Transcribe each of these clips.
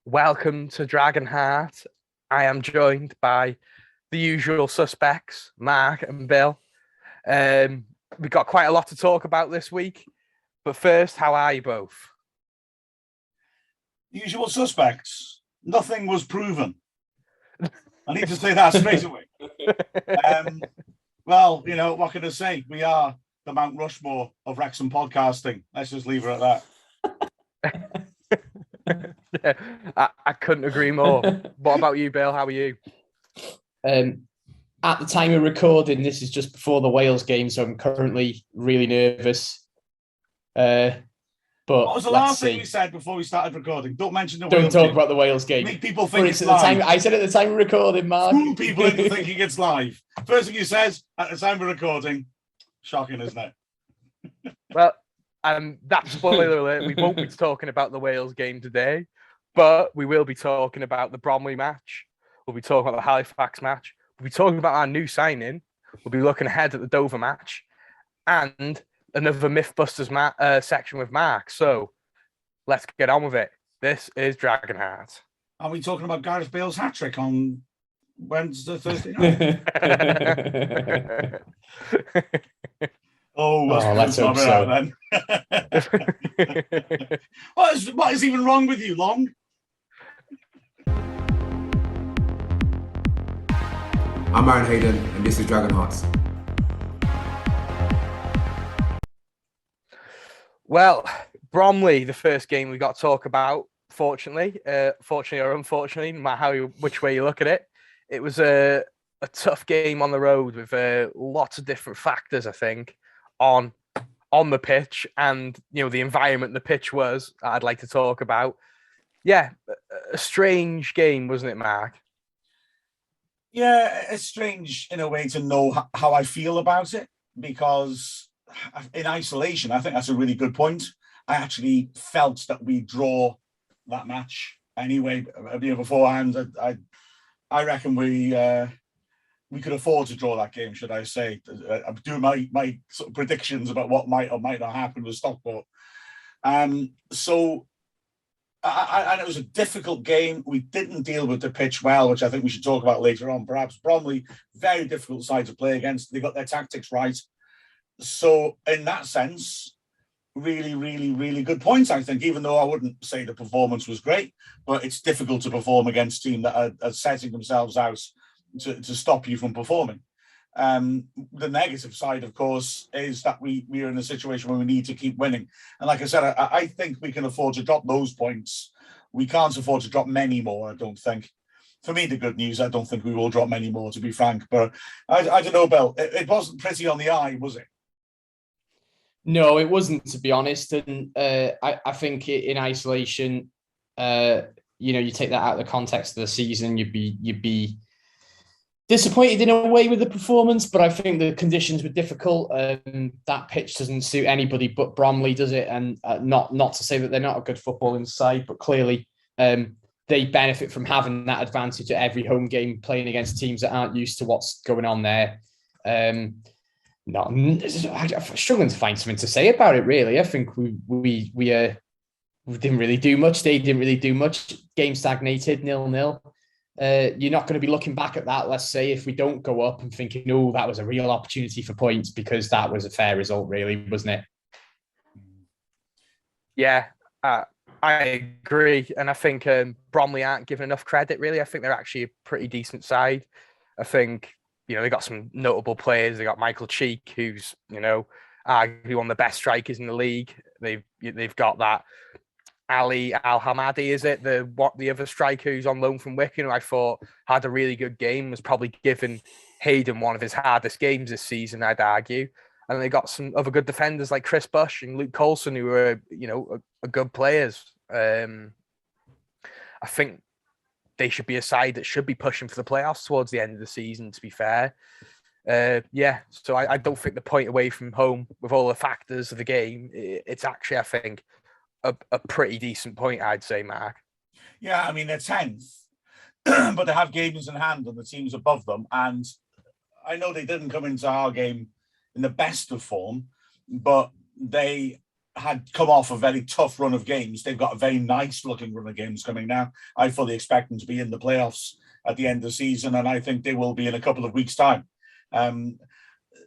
Welcome to Dragonheart. I am joined by the usual suspects, Mark and Bill. We've got quite a lot to talk about this week. But first, how are you both? Usual suspects. Nothing was proven. I need to say that straight away. Well, what can I say? We are the Mount Rushmore of Wrexham podcasting. Let's just leave it at that. I couldn't agree more. What about you, Bill? How are you? At the time of recording, this is just before the Wales game, so I'm currently really nervous. But what was the last thing we said before we started recording? Don't mention the Don't Wales talk game. about the Wales game. Make people think it's at live. the time, I said at the time of recording, Mark. Fool people into thinking it's live. First thing you says at the time of recording. Shocking, isn't it? Well, that's spoiler alert. We won't be talking about the Wales game today, but we will be talking about the Bromley match. We'll be talking about the Halifax match. We'll be talking about our new signing. We'll be looking ahead at the Dover match and another Mythbusters section with Mark. So let's get on with it. This is Dragonheart. Are we talking about Gareth Bale's hat-trick on Wednesday, Thursday night? Let's hope so. Then. What is even wrong with you, Long? I'm Aaron Hayden, and this is Dragonheart. Well, Bromley, the first game we got to talk about, fortunately or unfortunately, no matter which way you look at it, it was a tough game on the road with lots of different factors, I think, on the pitch and, the environment the pitch was, I'd like to talk about. Yeah, a strange game, wasn't it, Mark? Yeah, it's strange in a way to know how I feel about it, because in isolation, I think that's a really good point. I actually felt that we draw that match anyway. Beforehand, I reckon we could afford to draw that game, should I say. I'm doing my sort of predictions about what might or might not happen with Stockport. So it was a difficult game. We didn't deal with the pitch well, which I think we should talk about later on. Perhaps Bromley, very difficult side to play against. They got their tactics right. So in that sense, really, really, really good points, I think, even though I wouldn't say the performance was great, but it's difficult to perform against a team that are setting themselves out to stop you from performing. The negative side, of course, is that we are in a situation where we need to keep winning. And like I said, I think we can afford to drop those points. We can't afford to drop many more, I don't think. For me, the good news, I don't think we will drop many more, to be frank. But I don't know, Bill. It wasn't pretty on the eye, was it? No, it wasn't, to be honest. And I think in isolation, you take that out of the context of the season, you'd be disappointed in a way with the performance, but I think the conditions were difficult. That pitch doesn't suit anybody but Bromley, does it? And not to say that they're not a good footballing side, but clearly they benefit from having that advantage at every home game, playing against teams that aren't used to what's going on there. I'm struggling to find something to say about it, really. I think we didn't really do much. They didn't really do much. Game stagnated, 0-0. You're not going to be looking back at that, let's say, if we don't go up and thinking, oh, that was a real opportunity for points, because that was a fair result, really, wasn't it? Yeah, I agree. And I think Bromley aren't given enough credit, really. I think they're actually a pretty decent side. I think, they got some notable players. They got Michael Cheek, who's, arguably one of the best strikers in the league. They've got that Ali Al-Hamadi, is it? The other striker who's on loan from Wycombe, who I thought had a really good game, was probably given Hayden one of his hardest games this season, I'd argue. And they got some other good defenders like Chris Bush and Luke Colson, who were, a good players. I think they should be a side that should be pushing for the playoffs towards the end of the season, to be fair. So I don't think the point away from home, with all the factors of the game, it's actually, I think, a pretty decent point, I'd say, Mark. Yeah, I mean, they're 10th, but they have games in hand and the teams above them. And I know they didn't come into our game in the best of form, but they had come off a very tough run of games. They've got a very nice looking run of games coming now. I fully expect them to be in the playoffs at the end of the season, and I think they will be in a couple of weeks' time.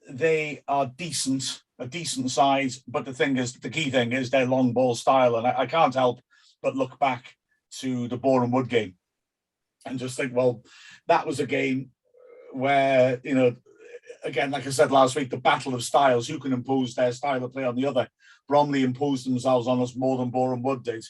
They are decent, a decent size, but the key thing is their long ball style, and I can't help but look back to the Boreham Wood game and just think, well, that was a game where, again, like I said last week, the battle of styles, who can impose their style of play on the other. Bromley imposed themselves on us more than Boreham Wood did,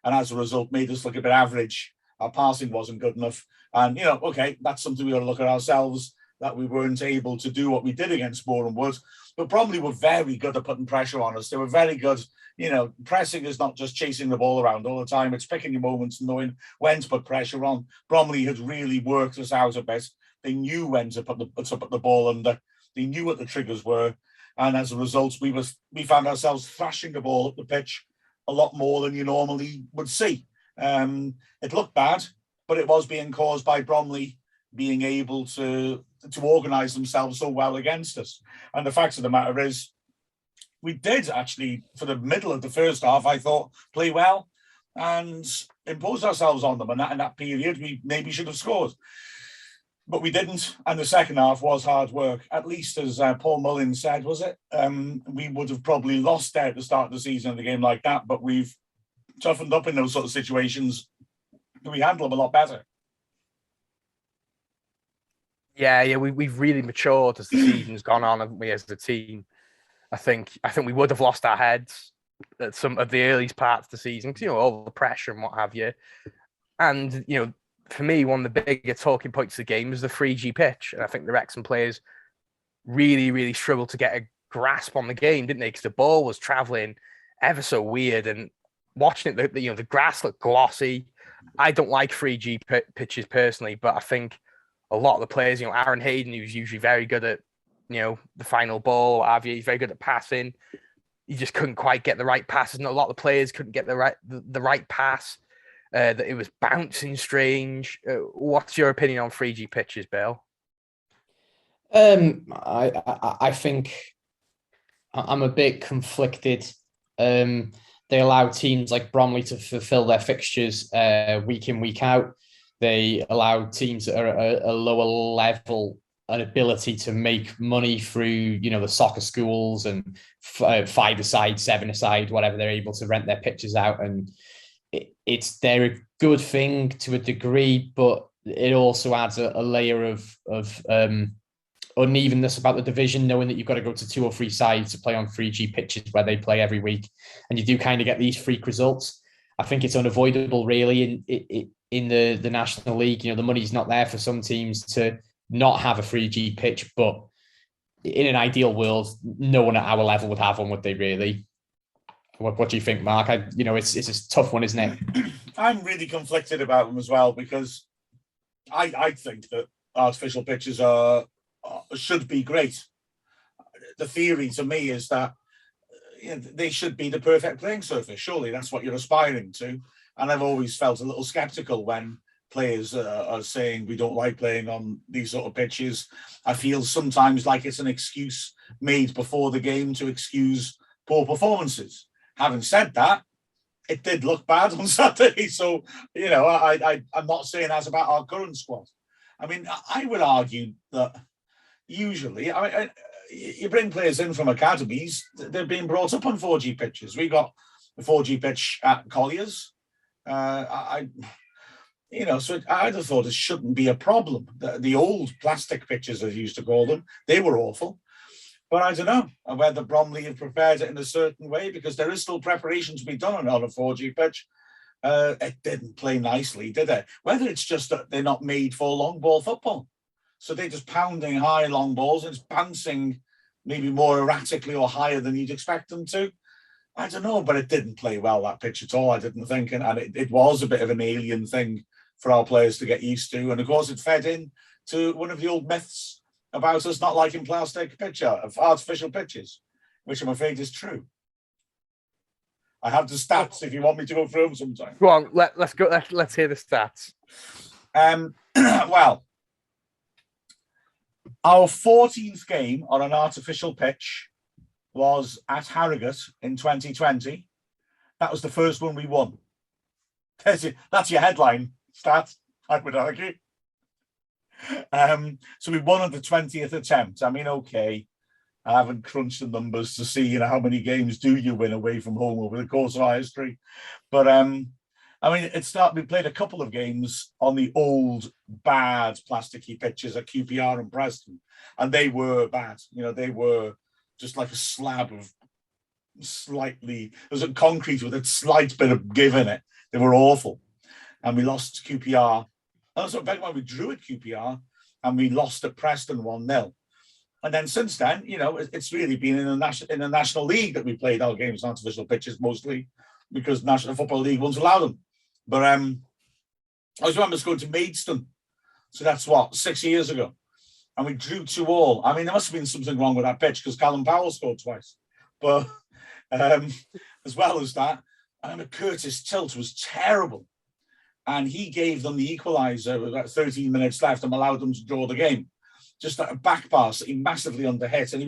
and as a result made us look a bit average. Our passing wasn't good enough, and okay, that's something we got to look at ourselves, that we weren't able to do what we did against Boreham Wood. But Bromley were very good at putting pressure on us. They were very good. Pressing is not just chasing the ball around all the time. It's picking your moments and knowing when to put pressure on. Bromley had really worked us out a bit. They knew when to put the ball under. They knew what the triggers were. And as a result, we found ourselves thrashing the ball up the pitch a lot more than you normally would see. It looked bad, but it was being caused by Bromley being able to organise themselves so well against us. And the fact of the matter is, we did actually, for the middle of the first half, I thought, play well and impose ourselves on them. And in that period, we maybe should have scored. But we didn't. And the second half was hard work. At least, as Paul Mullins said, was it? We would have probably lost there at the start of the season in a game like that, but we've toughened up in those sort of situations. We handle them a lot better. Yeah, we've really matured as the season's gone on, haven't we, as a team? I think we would have lost our heads at some of the earliest parts of the season, because, all the pressure and what have you. And, for me, one of the bigger talking points of the game was the 3G pitch. And I think the Wrexham players really, really struggled to get a grasp on the game, didn't they? Because the ball was travelling ever so weird. And watching it, the grass looked glossy. I don't like 3G pitches personally, but I think a lot of the players, Aaron Hayden, who's usually very good at, the final ball, he's very good at passing. He just couldn't quite get the right passes, and a lot of the players couldn't get the right pass. That it was bouncing strange. What's your opinion on 3G pitches, Bill? I think I'm a bit conflicted. They allow teams like Bromley to fulfill their fixtures week in, week out. They allow teams that are at a lower level an ability to make money through, the soccer schools and 5-a-side, 7-a-side, whatever. They're able to rent their pitches out, and they're a good thing to a degree, but it also adds a layer of unevenness about the division, knowing that you've got to go to 2 or 3 sides to play on 3G pitches where they play every week, and you do kind of get these freak results. I think it's unavoidable, really, in the National League. The money's not there for some teams to not have a 3G pitch, but in an ideal world, no one at our level would have one, would they, really? What do you think, Mark? It's a tough one, isn't it? I'm really conflicted about them as well, because I think that artificial pitches should be great. The theory to me is that they should be the perfect playing surface. Surely that's what you're aspiring to. And I've always felt a little skeptical when players are saying we don't like playing on these sort of pitches. I feel sometimes like it's an excuse made before the game to excuse poor performances. Having said that, it did look bad on Saturday. So, I'm not saying that's about our current squad. I mean, I would argue that usually, you bring players in from academies, they're being brought up on 4G pitches. We got the 4G pitch at Collier's. So I'd have thought it shouldn't be a problem. The old plastic pitches, as you used to call them, they were awful. But I don't know whether Bromley have prepared it in a certain way, because there is still preparation to be done on a 4G pitch. It didn't play nicely, did it? Whether it's just that they're not made for long ball football. So they're just pounding high long balls and it's bouncing maybe more erratically or higher than you'd expect them to. I don't know, but it didn't play well, that pitch at all, I didn't think. And it was a bit of an alien thing for our players to get used to. And of course, it fed in to one of the old myths about us not liking artificial pitches, which I'm afraid is true. I have the stats if you want me to go through them sometime. Go on, let's go. Let's hear the stats. Well, our 14th game on an artificial pitch was at Harrogate in 2020. That was the first one we won. That's your headline stat, I would argue. So we won at the 20th attempt. I mean, okay, I haven't crunched the numbers to see, how many games do you win away from home over the course of our history. But I mean, we played a couple of games on the old bad plasticky pitches at QPR and Preston, and they were bad. They were just like a slab of it was a concrete with a slight bit of give in it. They were awful. And we lost QPR. Also, we drew at QPR and we lost at Preston 1-0. And then since then, it's really been in the National League that we played our games on artificial pitches, mostly because National Football League won't allow them. But I remember going to Maidstone. So that's 6 years ago. And we drew 2-2. I mean, there must have been something wrong with that pitch because Callum Powell scored twice. But as well as that, I remember Curtis Tilt was terrible. And he gave them the equaliser with about 13 minutes left and allowed them to draw the game. Just a back pass, he massively underhit. And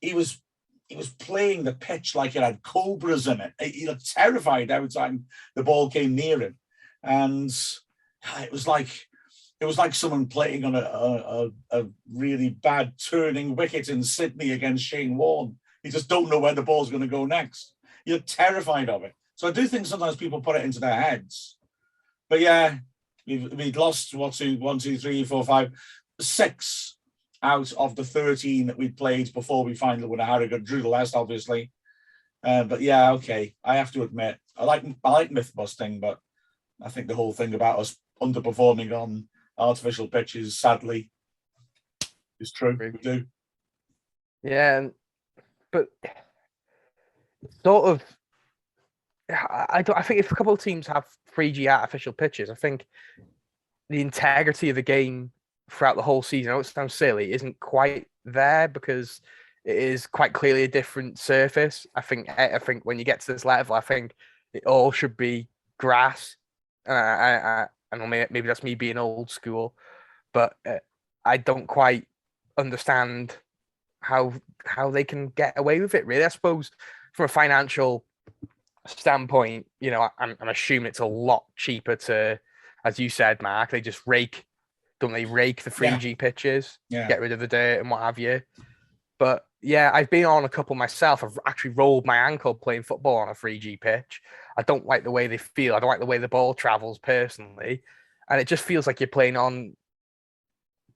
he was playing the pitch like it had cobras in it. He looked terrified every time the ball came near him. And it was like someone playing on a really bad turning wicket in Sydney against Shane Warne. You just don't know where the ball's going to go next. You're terrified of it. So I do think sometimes people put it into their heads. But yeah, we'd lost 6 out of the 13 that we'd played before we finally won a Harrogate. Drew the last, obviously. But yeah, okay. I have to admit, I like myth busting, but I think the whole thing about us underperforming on artificial pitches, sadly, is true. We do. Yeah, but sort of. I think if a couple of teams have 3G artificial pitches, I think the integrity of the game throughout the whole season, I know it sounds silly, isn't quite there because it is quite clearly a different surface. I think when you get to this level, I think it all should be grass. I know maybe that's me being old school, but I don't quite understand how they can get away with it. Really, I suppose from a financial standpoint, I'm assuming it's a lot cheaper to, as you said, Mark, they just rake the 3G pitches, get rid of the dirt and what have you. But yeah, I've been on a couple myself. I've actually rolled my ankle playing football on a 3G pitch. I don't like the way they feel. I don't like the way the ball travels personally. And it just feels like you're playing on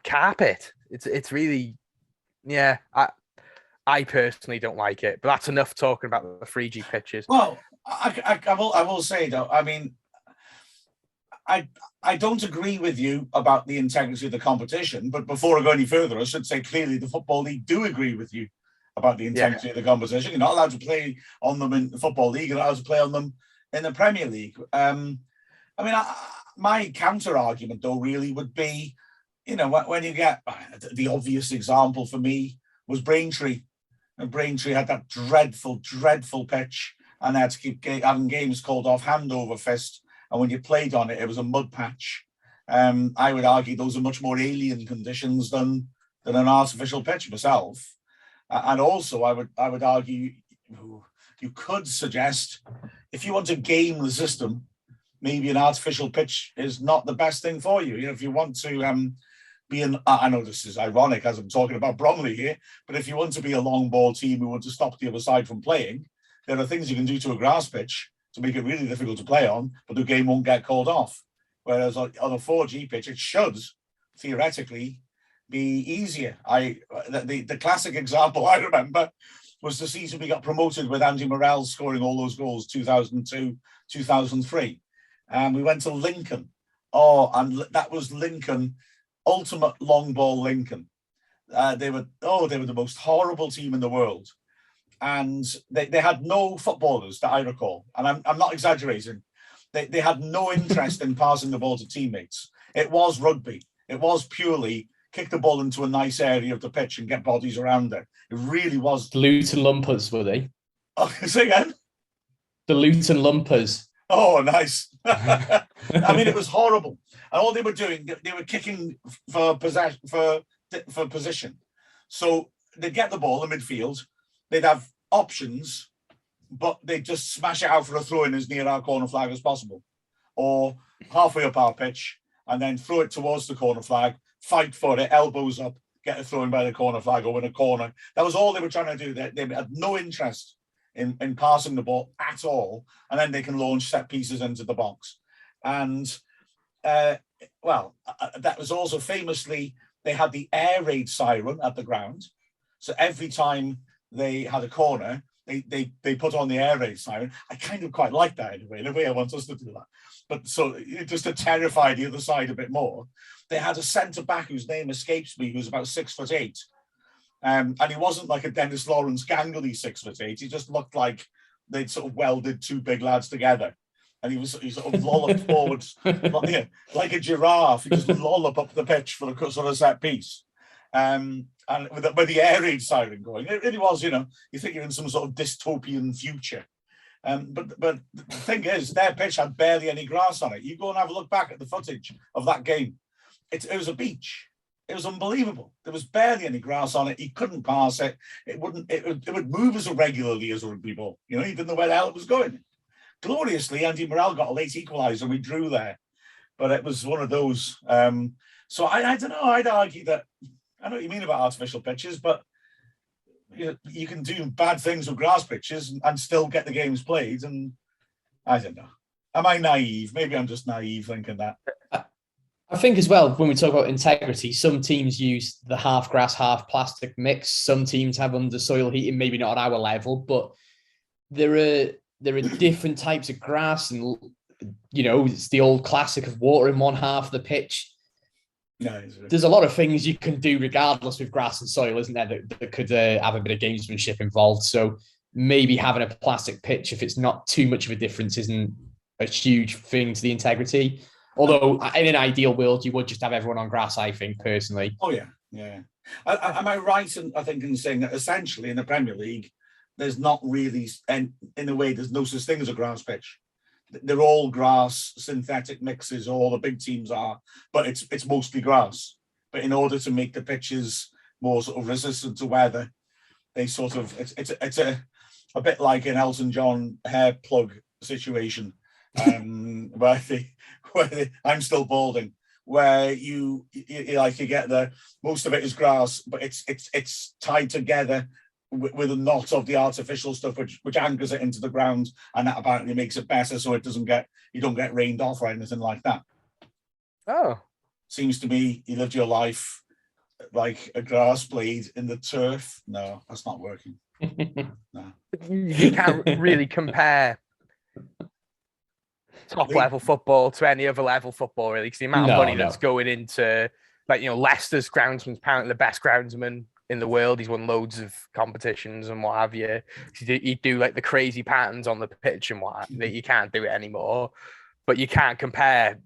carpet. It's really, yeah, I personally don't like it. But that's enough talking about the 3G pitches. Well, I will say though, I mean, I don't agree with you about the integrity of the competition, but before I go any further, I should say clearly the Football League do agree with you about the integrity of the competition. You're not allowed to play on them in the Football League, you're allowed to play on them in the Premier League. My counter argument though really would be, when you get the obvious example for me was Braintree. And Braintree had that dreadful pitch, and they had to keep having games called off hand over fist. And when you played on it, it was a mud patch. I would argue those are much more alien conditions than an artificial pitch myself. And also, I would argue you could suggest if you want to game the system, maybe an artificial pitch is not the best thing for you. If you want to I know this is ironic as I'm talking about Bromley here, but if you want to be a long ball team who want to stop the other side from playing, there are things you can do to a grass pitch to make it really difficult to play on, but the game won't get called off. Whereas on a 4G pitch, it should theoretically be easier. The classic example I remember was the season we got promoted with Andy Morrell scoring all those goals, 2002, 2003. And we went to Lincoln. And that was Lincoln, ultimate long ball Lincoln. They were the most horrible team in the world. And they had no footballers that I recall. And I'm not exaggerating. They had no interest in passing the ball to teammates. It was rugby. It was purely kick the ball into a nice area of the pitch and get bodies around it. It really was. The Luton Lumpers, were they? Oh, say again? The Luton Lumpers. Oh, nice. I mean, it was horrible. And all they were doing, they were kicking for possession, for position. So they'd get the ball in midfield. They'd have options, but they just smash it out for a throw in as near our corner flag as possible, or halfway up our pitch and then throw it towards the corner flag, fight for it, elbows up, get a throw in by the corner flag or win a corner. That was all they were trying to do. They had no interest in passing the ball at all, and then they can launch set pieces into the box. And that was also famously, they had the air raid siren at the ground. So every time they had a corner, they put on the air raid siren. I kind of quite like that in a way. I want us to do that. But so just to terrify the other side a bit more, they had a centre back whose name escapes me, who's about 6'8". And he wasn't like a Dennis Lawrence gangly 6'8". He just looked like they'd sort of welded two big lads together. And he sort of lolloped forwards like a giraffe. He just lolloped up the pitch for a sort of set piece. And with the air raid siren going, it really was, you think you're in some sort of dystopian future. But the thing is, their pitch had barely any grass on it. You go and have a look back at the footage of that game. It was a beach. It was unbelievable. There was barely any grass on it. He couldn't pass it. It would move as irregularly as a rugby ball. He didn't know where the hell it was going. Gloriously, Andy Morrell got a late equaliser and we drew there. But it was one of those. So I don't know. I'd argue that, I know what you mean about artificial pitches, but you can do bad things with grass pitches and still get the games played. And I don't know. Am I naive? Maybe I'm just naive thinking that. I think as well, when we talk about integrity, some teams use the half grass, half plastic mix. Some teams have under soil heating, maybe not at our level, but there are different types of grass, and it's the old classic of water in one half of the pitch. No, there's a lot of things you can do regardless with grass and soil, isn't there, that could have a bit of gamesmanship involved. So maybe having a plastic pitch, if it's not too much of a difference, isn't a huge thing to the integrity. Although in an ideal world, you would just have everyone on grass, I think, personally. Oh, yeah. Am I right in saying that essentially in the Premier League, there's not really, and in a way, there's no such thing as a grass pitch? They're all grass, synthetic mixes, all the big teams are, but it's mostly grass. But in order to make the pitches more sort of resistant to weather, they sort of, it's a bit like an Elton John hair plug situation, where I'm still balding, where you get most of it is grass, but it's tied together with a knot of the artificial stuff, which anchors it into the ground, and that apparently makes it better, so you don't get rained off or anything like that. Oh, seems to me you lived your life like a grass blade in the turf. No, that's not working. No, you can't really compare top level football to any other level football, really, because the amount of money that's going into, Leicester's groundsman's apparently the best groundsman in the world. He's won loads of competitions and what have you. You do like the crazy patterns on the pitch and what that you can't do it anymore. But you can't compare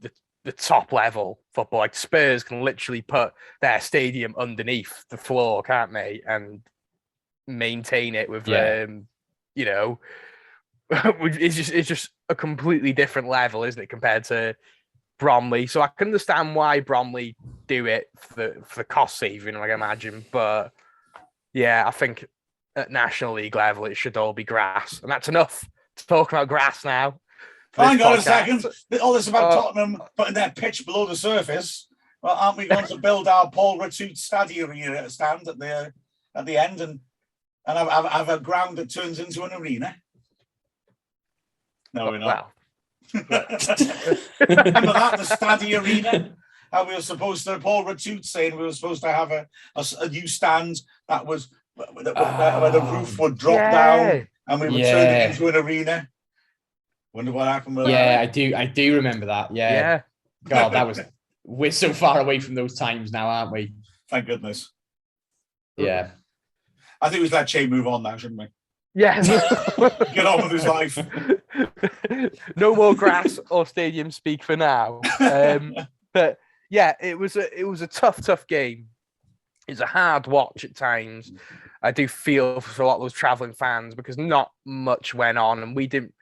the top level football. Like Spurs can literally put their stadium underneath the floor, can't they? And maintain it with it's just a completely different level, isn't it, compared to Bromley? So I can understand why Bromley do it for cost saving, I imagine. But yeah, I think at National League level it should all be grass, and that's enough to talk about grass now. Hang on a second. All this about Tottenham putting their pitch below the surface. Well, aren't we going to build our Paul Ratoot Stadium stand at the end and have a ground that turns into an arena? No, we're not. Remember that, the Stadi Arena? How we were supposed to, Paul Ratoot saying we were supposed to have a new stand that was where the roof would drop down and we would turn it into an arena. Wonder what happened with that. I do remember that. Yeah. God, we're so far away from those times now, aren't we? Thank goodness. Yeah. I think we should let Chay move on now, shouldn't we? Yeah. Get on with his life. No more grass or stadium speak for now. But yeah, it was a tough game. It's a hard watch at times. I do feel for a lot of those travelling fans because not much went on and we didn't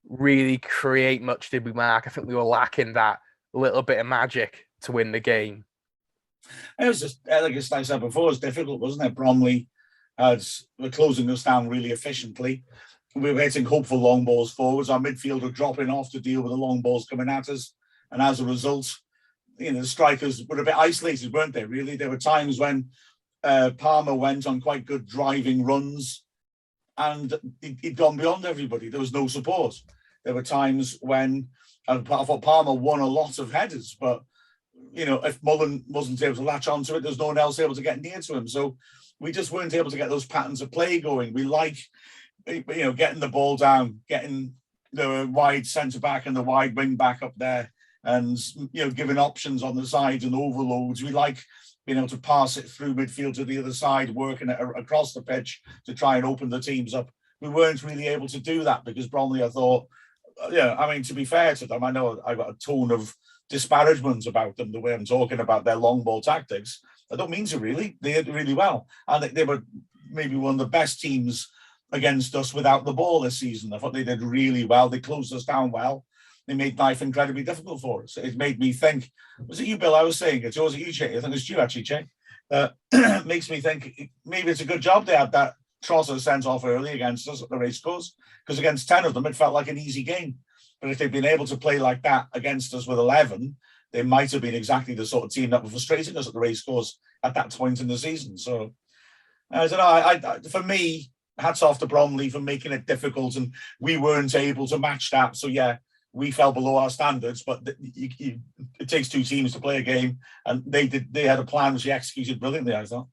really create much, did we, Mark? I think we were lacking that little bit of magic to win the game. It was just, like I said before, it was difficult, wasn't it? Bromley as we're closing us down really efficiently. We were hitting hopeful long balls forwards. Our midfield were dropping off to deal with the long balls coming at us. And as a result, the strikers were a bit isolated, weren't they, really? There were times when Palmer went on quite good driving runs and he'd gone beyond everybody. There was no support. There were times when I thought Palmer won a lot of headers, but if Mullen wasn't able to latch onto it, there's no one else able to get near to him. So we just weren't able to get those patterns of play going. We like, getting the ball down, getting the wide centre back and the wide wing back up there, and giving options on the sides and overloads. We like being able to pass it through midfield to the other side, working it across the pitch to try and open the teams up. We weren't really able to do that because Bromley, I thought, to be fair to them, I know I got a tone of disparagement about them, the way I'm talking about their long ball tactics. I don't mean to really. They did really well. And they were maybe one of the best teams against us without the ball this season. I thought they did really well. They closed us down well. They made life incredibly difficult for us. It made me think, was it you, Bill? I was saying it. Or was it you, Chay? I think it's you, actually, Chay. Makes me think maybe it's a good job they had that Trossard sent off early against us at the racecourse, because against 10 of them, it felt like an easy game. But if they'd been able to play like that against us with 11, they might have been exactly the sort of team that were frustrating us at the racecourse at that point in the season. So, I don't know. For me, hats off to Bromley for making it difficult, and we weren't able to match that. So, yeah, we fell below our standards, but it takes two teams to play a game, and they had a plan which they executed brilliantly, I thought.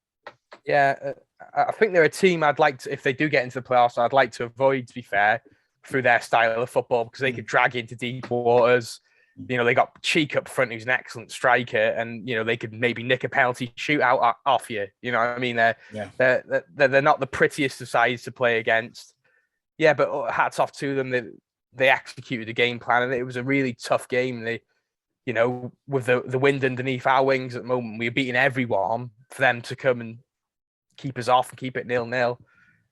Yeah, I think they're a team I'd like to, if they do get into the playoffs, I'd like to avoid, to be fair, through their style of football, because they could drag into deep waters. They got Cheek up front, who's an excellent striker, and they could maybe nick a penalty shootout off you. You know what I mean? They're not the prettiest of sides to play against. Yeah, but hats off to them. They executed the game plan, and it was a really tough game. They, with the wind underneath our wings at the moment, we were beating everyone. For them to come and keep us off and keep it 0-0,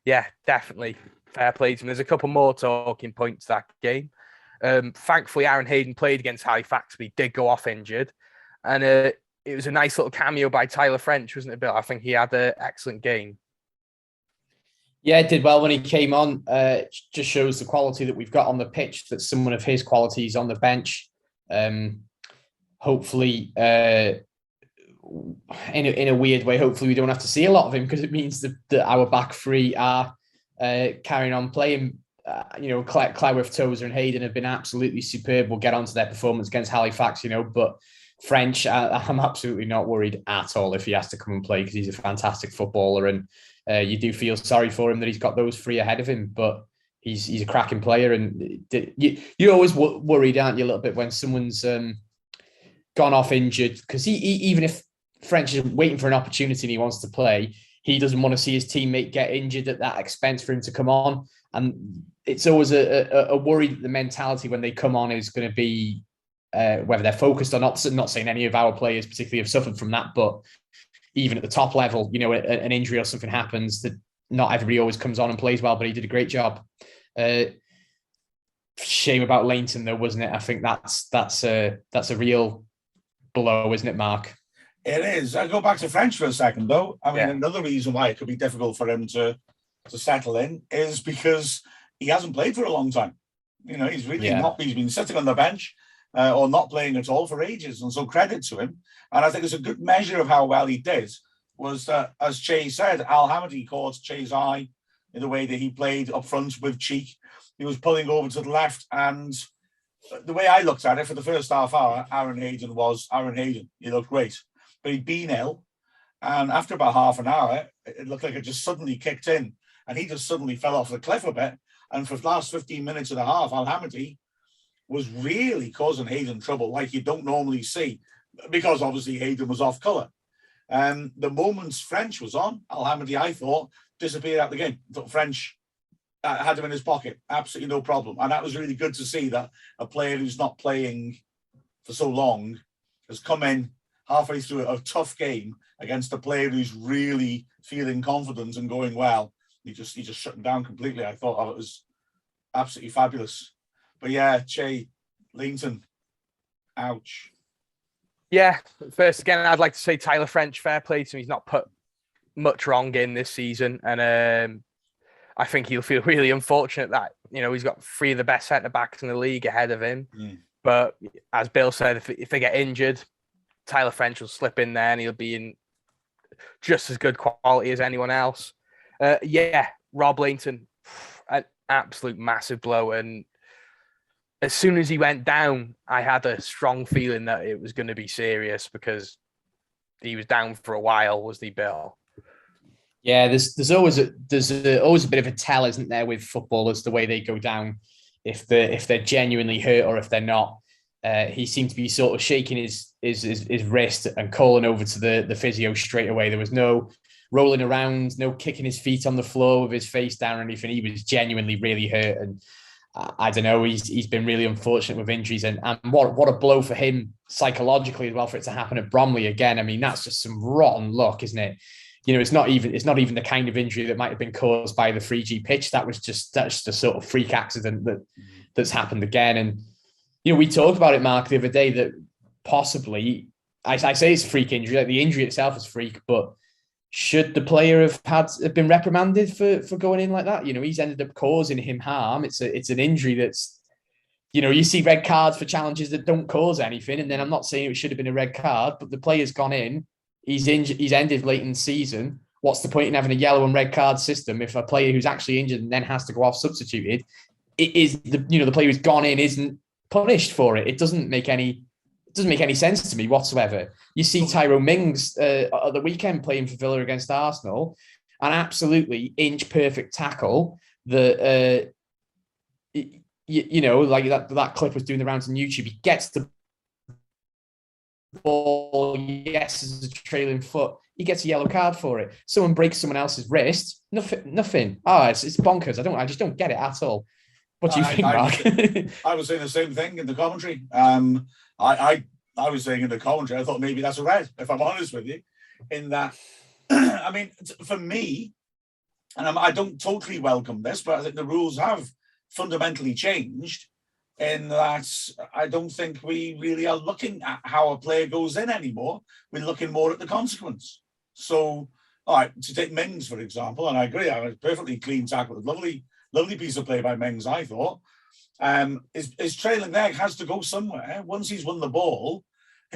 yeah, definitely fair play to them. There's a couple more talking points that game. Thankfully, Aaron Hayden played against Halifax, but he did go off injured, and it was a nice little cameo by Tyler French, wasn't it, Bill? I think he had an excellent game. Yeah, it did well when he came on. Just shows the quality that we've got on the pitch, that someone of his qualities on the bench. Hopefully, in a weird way, hopefully we don't have to see a lot of him, because it means that our back three are carrying on playing. Cleworth, Tozer and Hayden have been absolutely superb. We'll get onto their performance against Halifax, but French, I'm absolutely not worried at all if he has to come and play, because he's a fantastic footballer, and you do feel sorry for him that he's got those three ahead of him, but he's a cracking player. And you're always worried, aren't you, a little bit when someone's gone off injured, because he even if French is waiting for an opportunity and he wants to play, he doesn't want to see his teammate get injured at that expense for him to come on. And it's always a worry that the mentality when they come on is going to be whether they're focused or not. I'm not saying any of our players particularly have suffered from that, but even at the top level, an injury or something happens, that not everybody always comes on and plays well, but he did a great job. Shame about Lainton though, wasn't it? I think that's a real blow, isn't it, Mark? It is. I'll go back to French for a second, though. Another reason why it could be difficult for him to settle in is because he hasn't played for a long time. He's really not. He's been sitting on the bench or not playing at all for ages, and so credit to him. And I think it's a good measure of how well he did was that, as Chay said, Al Hamady caught Chay's eye in the way that he played up front with Cheek. He was pulling over to the left, and the way I looked at it for the first half hour, Aaron Hayden was Aaron Hayden. He looked great. But he'd been ill, and after about half an hour, it looked like it just suddenly kicked in, and he just suddenly fell off the cliff a bit. And for the last 15 minutes and a half, Al Hamady was really causing Hayden trouble like you don't normally see, because obviously Hayden was off colour. The moments French was on, Al Hamady, I thought, disappeared out the game. I thought French had him in his pocket, absolutely no problem. And that was really good to see, that a player who's not playing for so long has come in halfway through a tough game against a player who's really feeling confident and going well. He just shut him down completely. I thought it was absolutely fabulous. But yeah, Chay, Lainton, ouch. Yeah, first again, I'd like to say Tyler French, fair play to him. He's not put much wrong in this season, and I think he'll feel really unfortunate that he's got 3 of the best centre backs in the league ahead of him. But as Bill said, if they get injured, Tyler French will slip in there and he'll be in just as good quality as anyone else. Rob Lainton, an absolute massive blow. And as soon as he went down, I had a strong feeling that it was going to be serious because he was down for a while, wasn't he, Bill? Yeah, there's always a bit of a tell, isn't there, with footballers, the way they go down, if they're genuinely hurt or if they're not. He seemed to be sort of shaking his wrist and calling over to the physio straight away. There was no rolling around, no kicking his feet on the floor with his face down or anything. He was genuinely really hurt, and I don't know. He's been really unfortunate with injuries, and what a blow for him psychologically as well, for it to happen at Bromley again. I mean, that's just some rotten luck, isn't it? It's not even the kind of injury that might have been caused by the 3G pitch. That's just a sort of freak accident that's happened again. And we talked about it, Mark, the other day, that possibly I say it's a freak injury. Like, the injury itself is freak, but should the player have been reprimanded for going in like that? He's ended up causing him harm. It's an injury that's, you see red cards for challenges that don't cause anything. And then I'm not saying it should have been a red card, but the player's gone in. He's injured. He's ended Leighton's season. What's the point in having a yellow and red card system if a player who's actually injured and then has to go off substituted, it is the player who's gone in isn't punished for it? It doesn't make any sense to me whatsoever. You see Tyrone Mings at the weekend playing for Villa against Arsenal, an absolutely inch perfect tackle that like that clip was doing the rounds on YouTube. He gets the ball, yes, as a trailing foot, he gets a yellow card for it. Someone breaks someone else's wrist, nothing. It's bonkers. I just don't get it at all. What do you think, Mark? I was saying the same thing in the commentary. I was saying in the commentary, I thought maybe that's a red, if I'm honest with you, in that, I mean, for me, and I don't totally welcome this, but I think the rules have fundamentally changed in that I don't think we really are looking at how a player goes in anymore. We're looking more at the consequence. So, all right, to take Mings, for example, and I agree, I was perfectly clean tackle, lovely piece of play by Mings, I thought. His trailing leg has to go somewhere. Once he's won the ball,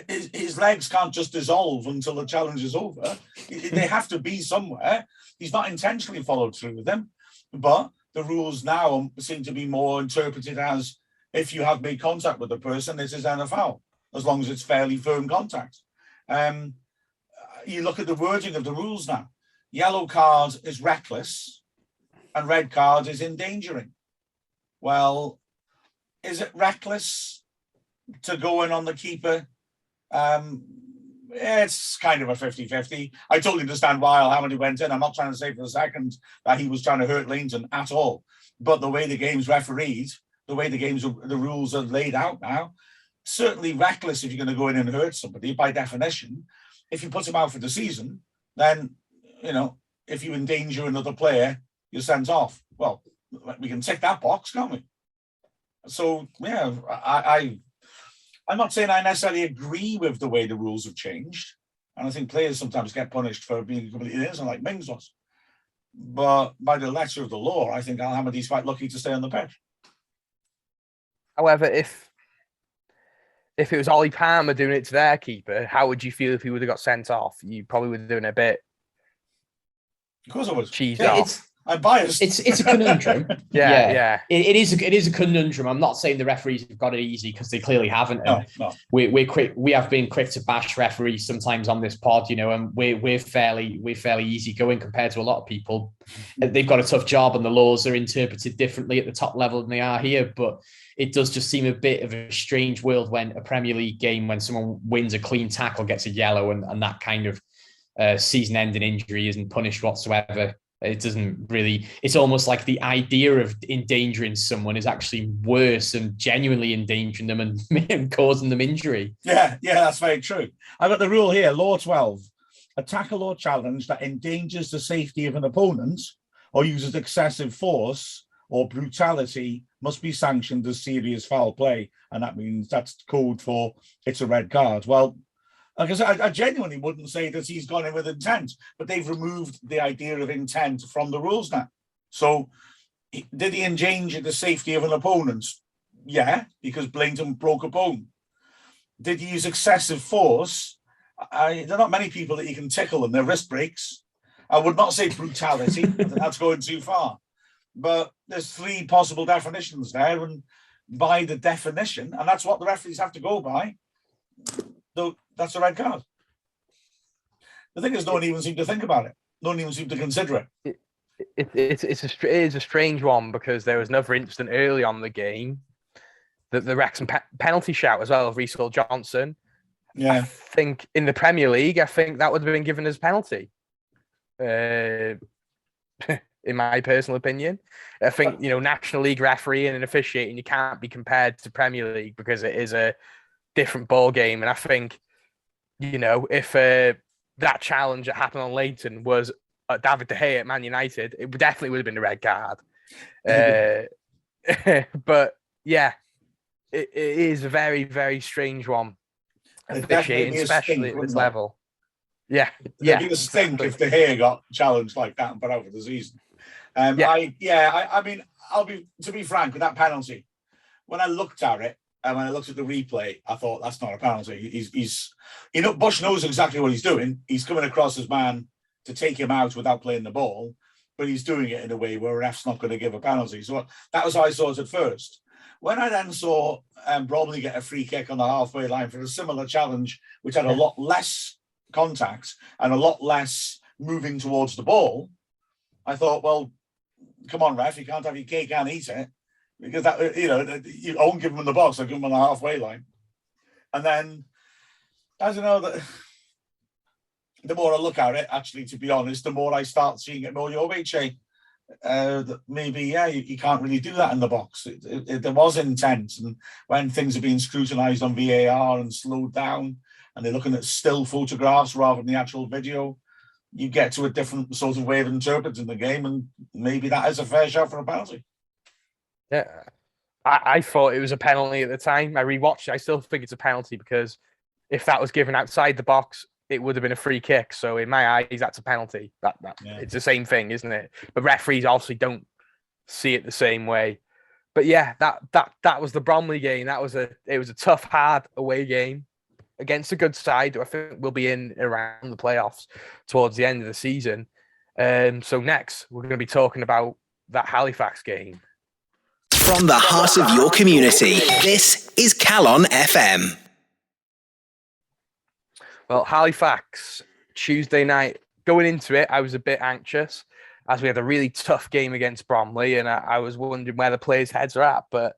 his legs can't just dissolve until the challenge is over. They have to be somewhere. He's not intentionally followed through with them, but the rules now seem to be more interpreted as, if you have made contact with the person, this is a foul, as long as it's fairly firm contact. You look at the wording of the rules now. Yellow card is reckless and red card is endangering. Well, is it reckless to go in on the keeper? It's kind of a 50-50. I totally understand why Al-Hamadi went in. I'm not trying to say for a second that he was trying to hurt Leighton at all. But the way the game's refereed, the way the rules are laid out now, certainly reckless if you're going to go in and hurt somebody, by definition. If you put him out for the season, then, if you endanger another player, you're sent off. Well, we can tick that box, can't we? So, yeah, I'm not saying I necessarily agree with the way the rules have changed. And I think players sometimes get punished for being completely innocent, like Mings was. But by the letter of the law, I think Al-Hamadi's quite lucky to stay on the pitch. However, if it was Ollie Palmer doing it to their keeper, how would you feel if he would have got sent off? You probably would have done a bit. Of course I was. Cheesed off. I'm biased. It's a conundrum. Yeah. It is a conundrum. I'm not saying the referees have got it easy, because they clearly haven't. No. We're quick. We have been quick to bash referees sometimes on this pod, and we're fairly easygoing compared to a lot of people. They've got a tough job, and the laws are interpreted differently at the top level than they are here. But it does just seem a bit of a strange world when a Premier League game, when someone wins a clean tackle, gets a yellow, and that kind of season-ending injury isn't punished whatsoever. It doesn't really, it's almost like the idea of endangering someone is actually worse and genuinely endangering them and causing them injury. Yeah, that's very true. I've got the rule here, Law 12. A tackle or challenge that endangers the safety of an opponent or uses excessive force or brutality must be sanctioned as serious foul play. And that means that's code for it's a red card. Well, Like I said, I genuinely wouldn't say that he's gone in with intent, but they've removed the idea of intent from the rules now. So did he endanger the safety of an opponent? Yeah, because Blainton broke a bone. Did he use excessive force? There are not many people that you can tickle and their wrist breaks. I would not say brutality. I think that's going too far. But there's 3 possible definitions there, and by the definition, and that's what the referees have to go by, though that's a red card. The thing is, no one even seemed to think about it. No one even seemed to consider it. It is a strange one, because there was another incident early on in the game, that the Wrexham penalty shout as well of Reece Johnson. Yeah. I think in the Premier League, I think that would have been given as penalty. In my personal opinion, I think, National League refereeing and officiating, you can't be compared to Premier League because it is a different ball game. And I think, if that challenge that happened on Leighton was David De Gea at Man United, it definitely would have been a red card. But yeah, it is a very, very strange one. Officiating, especially at this level. Yeah, It'd be a stink if De Gea got challenged like that and put out for the season. I mean, to be frank, with that penalty, when I looked at it and when I looked at the replay, I thought that's not a penalty. He's Bush knows exactly what he's doing. He's coming across his man to take him out without playing the ball, but he's doing it in a way where a ref's not going to give a penalty. So that was how I saw it at first. When I then saw Bromley get a free kick on the halfway line for a similar challenge, which had a lot less contact and a lot less moving towards the ball, I thought, well, come on, ref, you can't have your cake and eat it, because that, you won't give him the box, I'll give him on the halfway line. And then, I don't know, that the more I look at it, actually, to be honest, the more I start seeing it more your way, Chay. Maybe, you can't really do that in the box. There was intent, and when things are being scrutinised on VAR and slowed down, and they're looking at still photographs rather than the actual video, you get to a different sort of way of interpreting the game, and maybe that is a fair shot for a penalty. Yeah, I thought it was a penalty at the time. I rewatched it. I still think it's a penalty, because if that was given outside the box, it would have been a free kick. So in my eyes, that's a penalty. It's the same thing, isn't it? But referees obviously don't see it the same way. But yeah, that was the Bromley game. It was a tough, hard away game against a good side who I think will be in around the playoffs towards the end of the season. So next, we're going to be talking about that Halifax game. From the heart of your community, this is Calon FM. Well, Halifax, Tuesday night, going into it, I was a bit anxious as we had a really tough game against Bromley, and I was wondering where the players' heads are at. But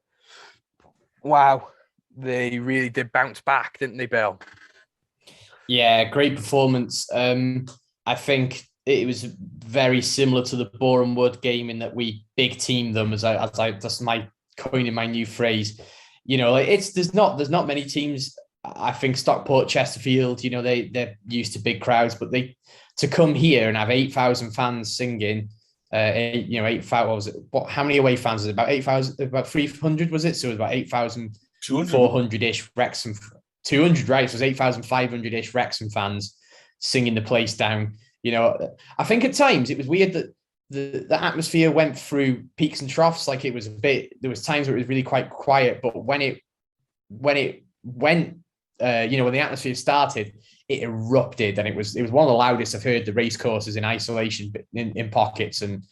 wow, they really did bounce back, didn't they, Bill? Yeah, great performance. I think it was very similar to the Boreham Wood game in that we big teamed them, as I that's my coining my new phrase. There's not many teams. I think Stockport, Chesterfield, they're used to big crowds, but to come here and have 8,000 fans singing, 8,000, what was it? How many away fans was it? About 8,000, about 300 was it? So it was about 8,400-ish Wrexham, 200, right? So it was 8,500-ish Wrexham fans singing the place down. I think at times it was weird that the atmosphere went through peaks and troughs. Like it was there was times where it was really quite quiet, but when it went, when the atmosphere started, it erupted, and it was one of the loudest I've heard the race courses in isolation in pockets. And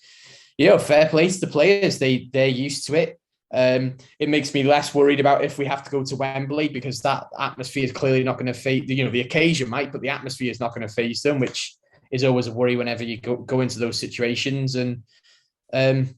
fair play to the players, they're used to it. It makes me less worried about if we have to go to Wembley, because that atmosphere is clearly not going to phase. The occasion might, but the atmosphere is not going to phase them, which is always a worry whenever you go into those situations. And I'm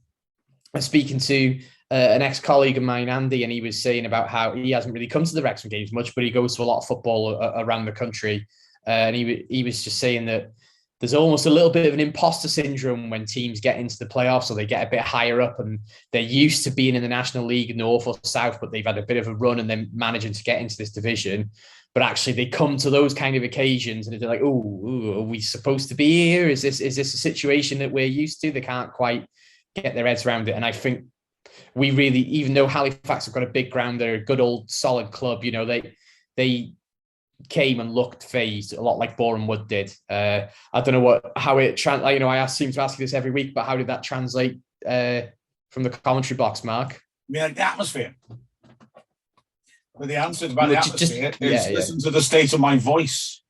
speaking to an ex-colleague of mine, Andy, and he was saying about how he hasn't really come to the Wrexham games much, but he goes to a lot of football around the country. And he was just saying that there's almost a little bit of an imposter syndrome when teams get into the playoffs, or they get a bit higher up, and they're used to being in the National League North or South, but they've had a bit of a run and then managing to get into this division. But actually they come to those kind of occasions and they're like, oh, are we supposed to be here? Is this a situation that we're used to? They can't quite get their heads around it. And I think we really, even though Halifax have got a big ground, they're a good old solid club, they came and looked phased a lot like Boreham Wood did. I don't know how it translates. I seem to ask you this every week, but how did that translate from the commentary box, Mark? I mean, like the atmosphere. Well, the answer about the atmosphere is listen to the state of my voice.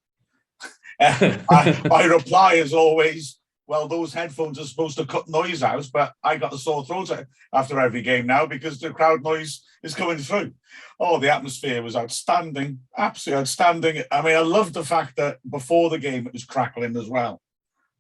My reply is always, well, those headphones are supposed to cut noise out, but I got a sore throat after every game now because the crowd noise is coming through. Oh, the atmosphere was outstanding, absolutely outstanding. I mean, I loved the fact that before the game it was crackling as well.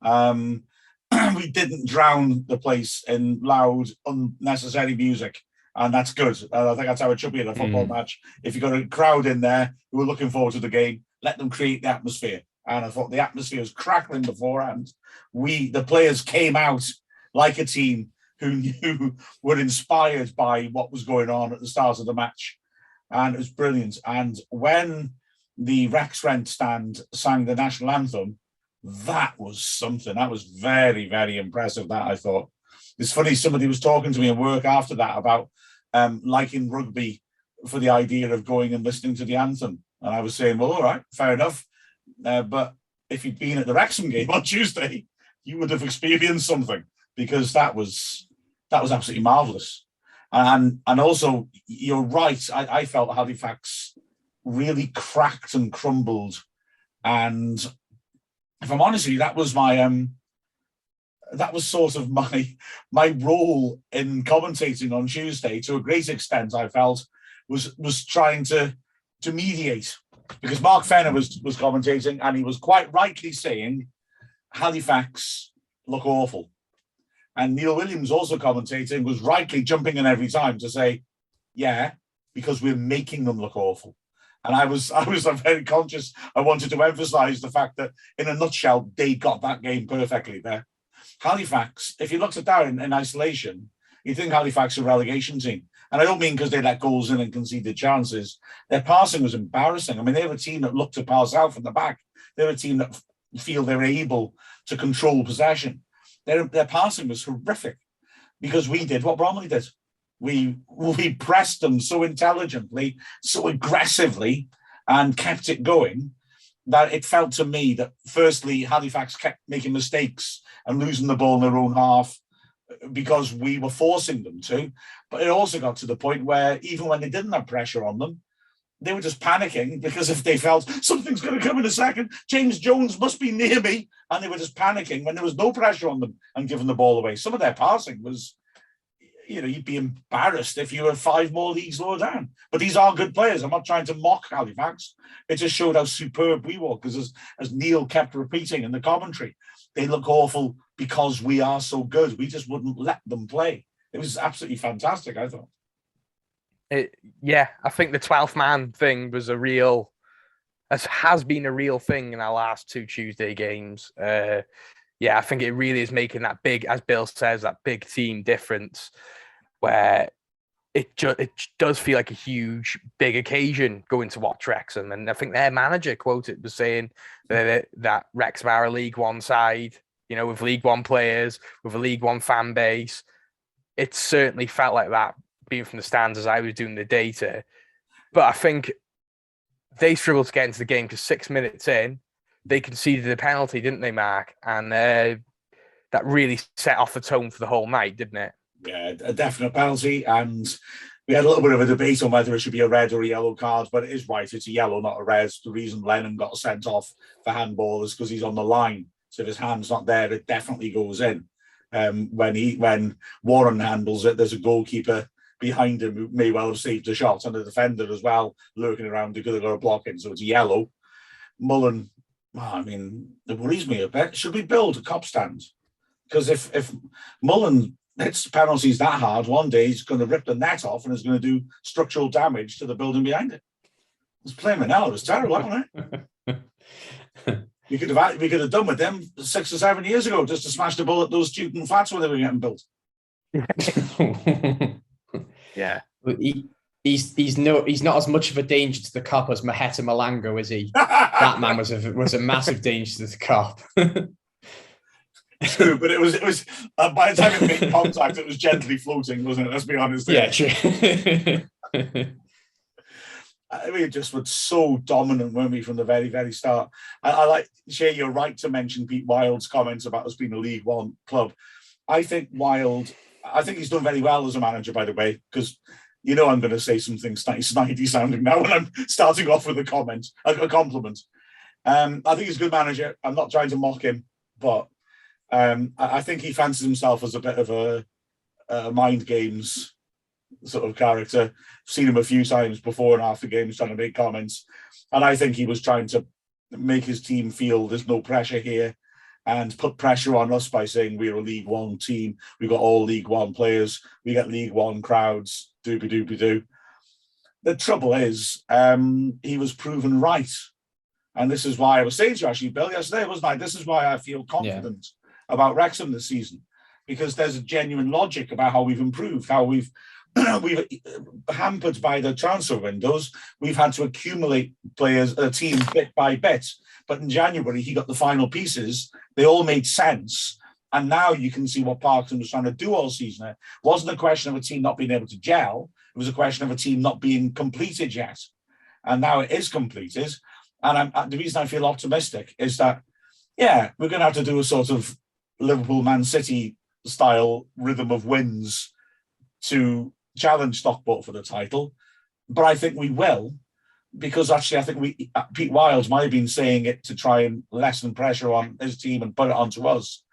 We didn't drown the place in loud, unnecessary music, and that's good. I think that's how it should be in a football match. If you've got a crowd in there who are looking forward to the game, let them create the atmosphere. And I thought the atmosphere was crackling beforehand. The players came out like a team who were inspired by what was going on at the start of the match. And it was brilliant. And when the Rex Rent stand sang the national anthem, that was something. That was very, very impressive, that I thought. It's funny, somebody was talking to me at work after that about liking rugby for the idea of going and listening to the anthem. And I was saying, well, all right, fair enough. But if you'd been at the Wrexham game on Tuesday, you would have experienced something, because that was absolutely marvellous. And also, you're right, I felt Halifax really cracked and crumbled. And if I'm honest with you, that was sort of my role in commentating on Tuesday. To a great extent, I felt was trying to mediate. Because Mark Fenner was commentating, and he was quite rightly saying Halifax look awful. And Neil Williams, also commentating, was rightly jumping in every time to say, yeah, because we're making them look awful. And I was very conscious. I wanted to emphasise the fact that, in a nutshell, they got that game perfectly there. Halifax, if you looked at that in isolation, you think Halifax are a relegation team. And I don't mean because they let goals in and conceded chances. Their passing was embarrassing. I mean, they were a team that looked to pass out from the back. They're a team that feel they're able to control possession. Their passing was horrific, because we did what Bromley did. We pressed them so intelligently, so aggressively, and kept it going, that it felt to me that, firstly, Halifax kept making mistakes and losing the ball in their own half, because we were forcing them to. But it also got to the point where, even when they didn't have pressure on them, they were just panicking, because if they felt something's going to come in a second, James Jones must be near me, and they were just panicking when there was no pressure on them and giving the ball away. Some of their passing was, you'd be embarrassed if you were 5 more leagues lower down. But these are good players. I'm not trying to mock Halifax. It just showed how superb we were, because as Neil kept repeating in the commentary, they look awful because we are so good. We just wouldn't let them play. It was absolutely fantastic, I thought. I think the 12th man thing was has been a real thing in our last 2 Tuesday games. I think it really is making that big, as Bill says, that big team difference, where it does feel like a huge, big occasion going to watch Wrexham. And I think their manager quoted was saying that Wrexham are a League One side, with League One players, with a League One fan base. It certainly felt like that, being from the stands as I was doing the data. But I think they struggled to get into the game, because 6 minutes in, they conceded a penalty, didn't they, Mark? And that really set off the tone for the whole night, didn't it? Yeah, a definite penalty. And we had a little bit of a debate on whether it should be a red or a yellow card, but it is right, it's a yellow, not a red. The reason Lennon got sent off for handball is because he's on the line. So if his hand's not there, it definitely goes in. When Warren handles it, there's a goalkeeper behind him who may well have saved the shot, and a defender as well lurking around who could have got a block in. So it's yellow. Mullen, it worries me a bit. Should we build a cop stand? Because if Mullen hits penalties that hard, one day he's going to rip the net off and is going to do structural damage to the building behind it. It's plain vanilla. It was terrible, wasn't it? We could have done with them 6 or 7 years ago, just to smash the ball at those student flats when they were getting built. Yeah. He's not as much of a danger to the cop as Maheta Malango, is he? That man was a massive danger to the cop. True, but it was by the time it made contact, it was gently floating, wasn't it? Let's be honest. Yeah, true. I mean, it just was so dominant, weren't we, from the very, very start? I like, Shay, you're right to mention Pete Wild's comments about us being a League One club. I think he's done very well as a manager, by the way, because I'm going to say something snidey sounding now when I'm starting off with a compliment. I think he's a good manager. I'm not trying to mock him, but I think he fancies himself as a bit of a mind games sort of character. I've seen him a few times before and after games trying to make comments, and I think he was trying to make his team feel there's no pressure here and put pressure on us by saying we're a League One team, we've got all League One players, we get League One crowds, doopy-doopy-doo. The trouble is, he was proven right, and this is why I was saying to you, actually, Bill, yesterday, wasn't I? This is why I feel confident about Wrexham this season, because there's a genuine logic about how we've improved, how we've hampered by the transfer windows. We've had to accumulate a team bit by bit. But in January, he got the final pieces. They all made sense. And now you can see what Parkinson was trying to do all season. It wasn't a question of a team not being able to gel. It was a question of a team not being completed yet. And now it is completed. And the reason I feel optimistic is that, we're going to have to do a sort of Liverpool-Man City style rhythm of wins to challenge Stockport for the title, but I think we will, because actually I think Pete Wild might have been saying it to try and lessen pressure on his team and put it onto us,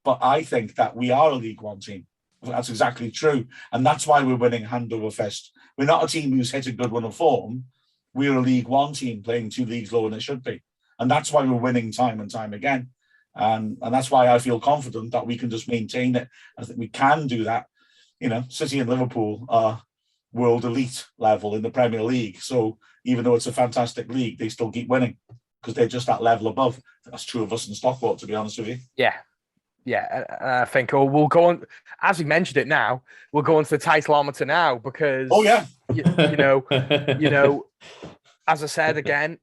but I think that we are a League One team. That's exactly true, and that's why we're winning hand over fist. We're not a team who's hit a good run of form. We're a League One team playing 2 leagues lower than it should be, and that's why we're winning time and time again, and that's why I feel confident that we can just maintain it. I think we can do that. City and Liverpool are world elite level in the Premier League. So even though it's a fantastic league, they still keep winning because they're just that level above. That's true of us in Stockport, to be honest with you. Yeah. I think we'll go on, as we mentioned it now, we'll go on to the titleometer now because, as I said again,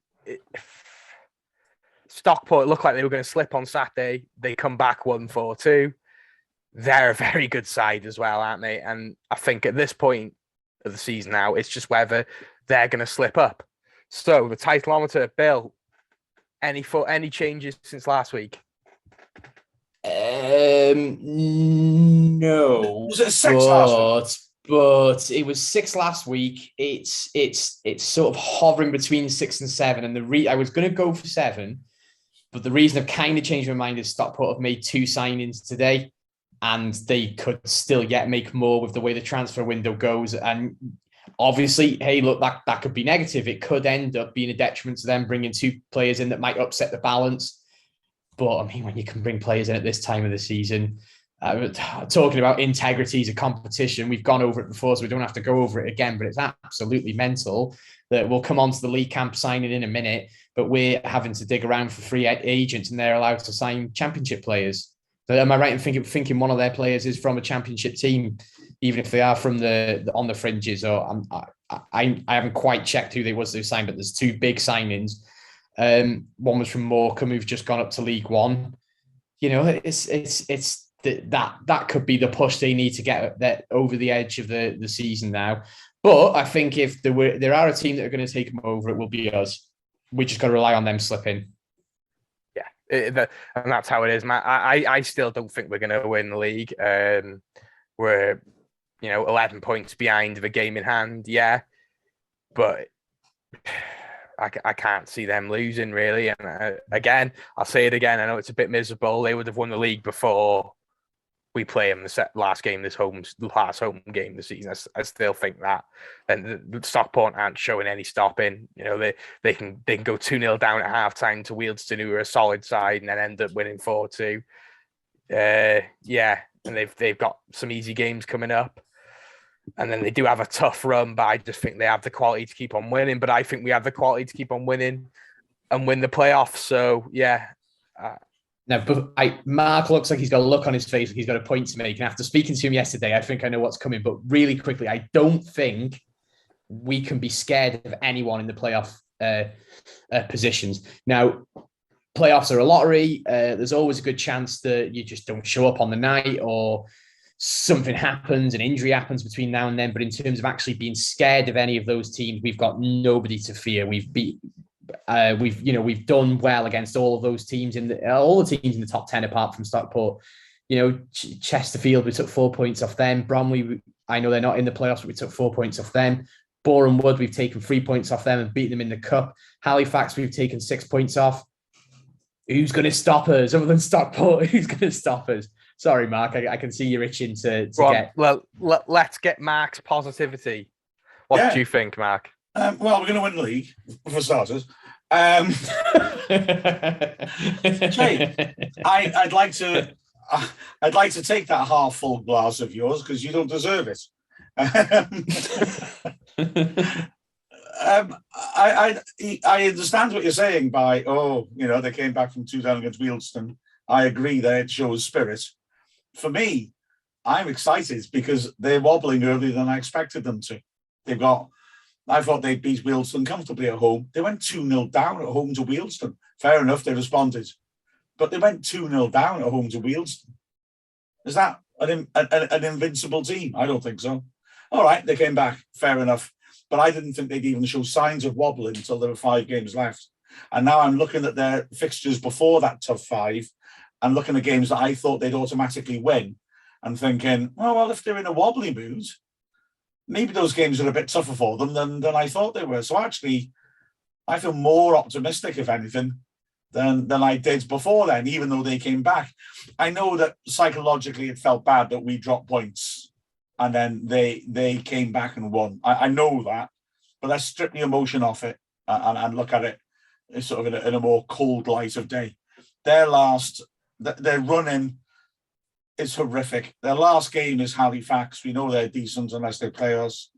Stockport looked like they were going to slip on Saturday. They come back 1-4-2. They're a very good side as well, aren't they? And I think at this point of the season now, it's just whether they're going to slip up. So the titleometer, Bill, any changes since last week? No. Was it 6 last week? But it was 6 last week. It's sort of hovering between 6 and 7. And I was going to go for 7, but the reason I've kind of changed my mind is Stockport have made 2 signings today. And they could still yet make more with the way the transfer window goes. And obviously, hey, look, that could be negative. It could end up being a detriment to them bringing 2 players in that might upset the balance. But, I mean, when you can bring players in at this time of the season, talking about integrity as a competition, we've gone over it before, so we don't have to go over it again, but it's absolutely mental that we'll come on to the League Camp signing in a minute, but we're having to dig around for free agents and they're allowed to sign championship players. So am I right in thinking one of their players is from a championship team, even if they are from the on the fringes? Or I haven't quite checked who they signed, but there's 2 big signings. One was from Morecambe, who've just gone up to League One. It's that could be the push they need to get that over the edge of the season now. But I think if there are a team that are going to take them over, it will be us. We just got to rely on them slipping. And that's how it is, Matt. I still don't think we're going to win the league. We're 11 points behind the game in hand, but I can't see them losing really. And again, I'll say it again. I know it's a bit miserable. They would have won the league before we play them the last game, last home game this season. I still think that. And the Stockport aren't showing any stopping. They can go 2-0 down at halftime to Wealdstone, who are a solid side, and then end up winning 4-2. And they've got some easy games coming up. And then they do have a tough run, but I just think they have the quality to keep on winning. But I think we have the quality to keep on winning and win the playoffs. So, No, but Mark looks like he's got a look on his face, like he's got a point to make. And after speaking to him yesterday, I think I know what's coming. But really quickly, I don't think we can be scared of anyone in the playoff positions. Now, playoffs are a lottery. There's always a good chance that you just don't show up on the night, or something happens, an injury happens between now and then. But in terms of actually being scared of any of those teams, we've got nobody to fear. We've done well against all of those teams all the teams in the top 10 apart from Stockport. Chesterfield, we took 4 points off them. Bromley, I know they're not in the playoffs, but we took 4 points off them. Boreham Wood, we've taken 3 points off them and beat them in the cup. Halifax, we've taken 6 points off. Who's going to stop us other than Stockport? Who's going to stop us? Sorry, Mark, I can see you're itching to get. Well, let's get Mark's positivity. What do you think, Mark? Well, we're going to win the league for starters. Jay, I'd like to take that half full glass of yours because you don't deserve it. I understand what you're saying by they came back from 2-0 against Wealdstone. I agree that it shows spirit. For me, I'm excited because they're wobbling earlier than I expected them to. I thought they'd beat Wealdstone comfortably at home. They went 2-0 down at home to Wealdstone. Fair enough, they responded. But they went 2-0 down at home to Wealdstone. Is that an invincible team? I don't think so. All right, they came back. Fair enough. But I didn't think they'd even show signs of wobbling until there were 5 games left. And now I'm looking at their fixtures before that tough 5 and looking at games that I thought they'd automatically win and thinking, well, if they're in a wobbly mood, maybe those games are a bit tougher for them than I thought they were. So actually, I feel more optimistic, if anything, than I did before then, even though they came back. I know that psychologically it felt bad that we dropped points and then they came back and won. I know that, but let's strip the emotion off it and look at it sort of in a more cold light of day. Their running is horrific. Their last game is Halifax. We know they're decent unless they play us.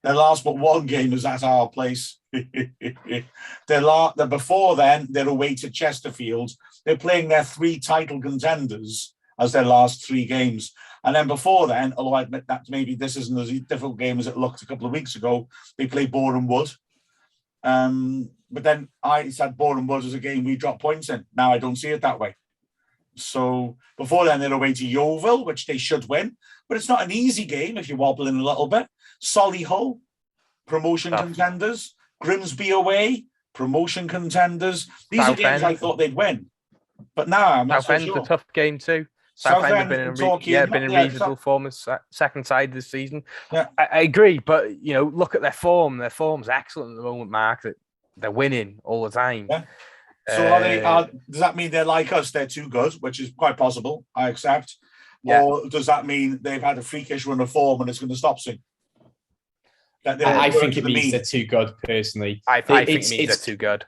Their last but one game is at our place. Before then, they're away to Chesterfield. They're playing their 3 title contenders as their last 3 games. And then before then, although I admit that maybe this isn't as difficult game as it looked a couple of weeks ago, they played Boreham Wood. But then I said Boreham Wood was a game we dropped points in. Now I don't see it that way. So before then, they're away to Yeovil, which they should win. But it's not an easy game if you're wobbling a little bit. Solihull, promotion contenders. Grimsby away, promotion contenders. These are games I thought they'd win. But now I'm not so sure. Southend, a tough game too. Southend have been in reasonable form as second side this season. Yeah. I agree, but look at their form. Their form's excellent at the moment, Mark. They're winning all the time. Yeah. So does that mean they're like us? They're too good, which is quite possible. I accept. Yeah. Or does that mean they've had a freakish run of form and it's going to stop soon? I think it means they're too good, personally. I think it means they're too good.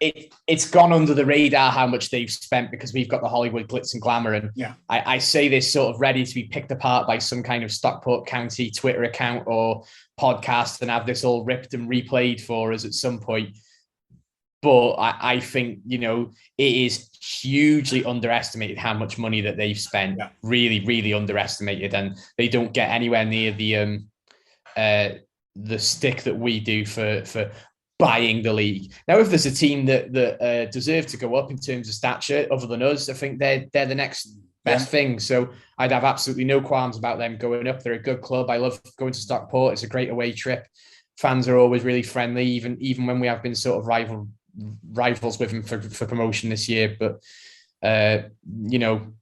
It's gone under the radar how much they've spent because we've got the Hollywood glitz and glamour. And I say this sort of ready to be picked apart by some kind of Stockport County Twitter account or podcast and have this all ripped and replayed for us at some point. But I think, it is hugely underestimated how much money that they've spent. Yeah. Really, really underestimated. And they don't get anywhere near the stick that we do for buying the league. Now, if there's a team that deserve to go up in terms of stature other than us, I think they're the next best thing. So I'd have absolutely no qualms about them going up. They're a good club. I love going to Stockport. It's a great away trip. Fans are always really friendly, even when we have been sort of rivals with them for promotion this year. But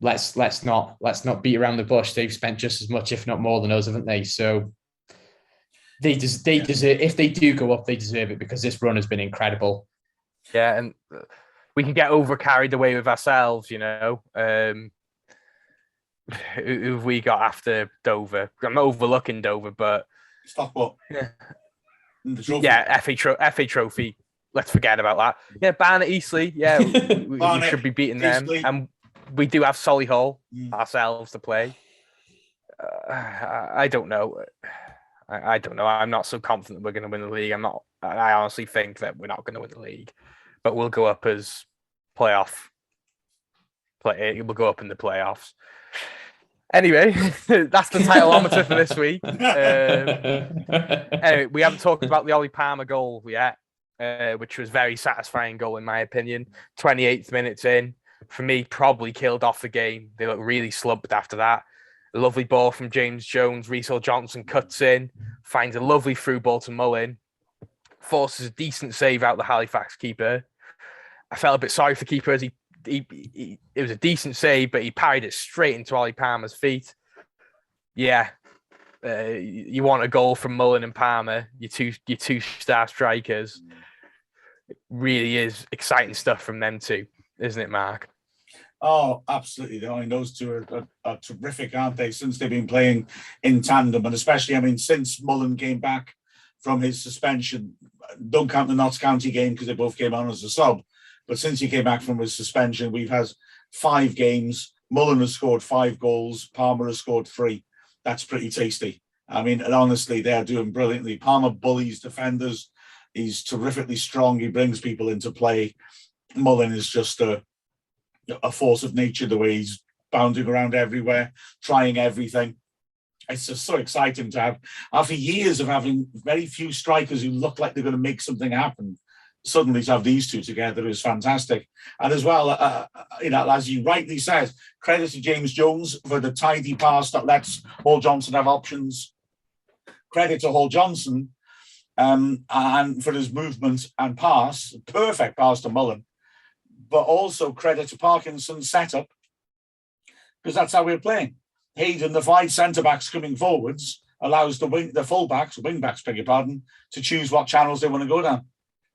let's not beat around the bush. They've spent just as much, if not more, than us, haven't they? So they deserve. If they do go up, they deserve it because this run has been incredible. Yeah, and we can get over carried away with ourselves. Who have we got after Dover? I'm not overlooking Dover, but Stockport. Yeah, FA Trophy. Let's forget about that. Yeah, Barnet Eastleigh. Yeah, we should be beating them, Eastleigh. And we do have Solihull ourselves to play. I don't know. I don't know. I'm not so confident we're going to win the league. I honestly think that we're not going to win the league, but we'll go up as playoff. We'll go up in the playoffs. Anyway, that's the titleometer for this week. Anyway, we haven't talked about the Ollie Palmer goal yet, which was a very satisfying goal in my opinion. 28th minutes in, for me, probably killed off the game. They looked really slumped after that. A lovely ball from James Jones. Reece Johnson cuts in, finds a lovely through ball to Mullin, forces a decent save out the Halifax keeper. I felt a bit sorry for the keeper as it was a decent save, but he parried it straight into Ollie Palmer's feet. Yeah, you want a goal from Mullin and Palmer, your two star strikers. It really is exciting stuff from them two, isn't it, Mark? Oh, absolutely. I mean, those two are terrific, aren't they? Since they've been playing in tandem, and especially, I mean, since Mullin came back from his suspension, don't count the Notts County game because they both came on as a sub. But since he came back from his suspension, we've had 5 games. Mullin has scored 5 goals. Palmer has scored 3. That's pretty tasty. I mean, and honestly, they're doing brilliantly. Palmer bullies defenders. He's terrifically strong. He brings people into play. Mullin is just a force of nature, the way he's bounding around everywhere, trying everything. It's just so exciting to have, after years of having very few strikers who look like they're going to make something happen, suddenly to have these two together is fantastic. And as well, as you rightly said, credit to James Jones for the tidy pass that lets Hall Johnson have options. Credit to Hall Johnson and for his movement and pass, perfect pass to Mullin. But also credit to Parkinson's setup, because that's how we're playing. Hayden, the 5 centre-backs coming forwards, allows the full-backs, wing-backs, beg your pardon, to choose what channels they want to go down.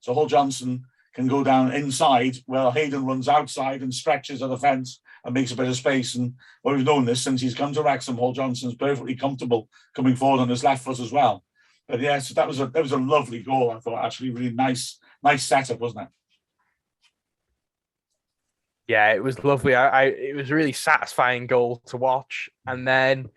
So Hall Johnson can go down inside, while Hayden runs outside and stretches at the fence and makes a bit of space. And we've known this since he's come to Wrexham. Hall Johnson's perfectly comfortable coming forward on his left foot as well. But yeah, so that was a lovely goal. I thought actually really nice setup, wasn't it? Yeah, it was lovely. It was a really satisfying goal to watch. And then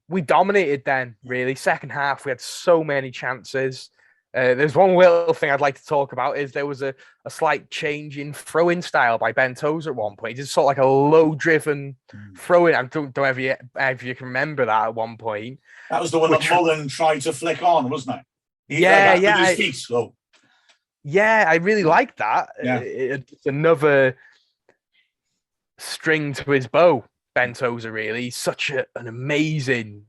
we dominated then, really. Second half, we had so many chances. There's one little thing I'd like to talk about is there was a slight change in throw-in style by Ben Tozer at one point. He did sort of like a low-driven throw-in. I don't know if you can remember that at one point. That was the one that Mullin tried to flick on, wasn't it? Yeah. His feet slow. Yeah, I really like that. Yeah. It's another string to his bow, Ben Tozer, really. He's such an amazing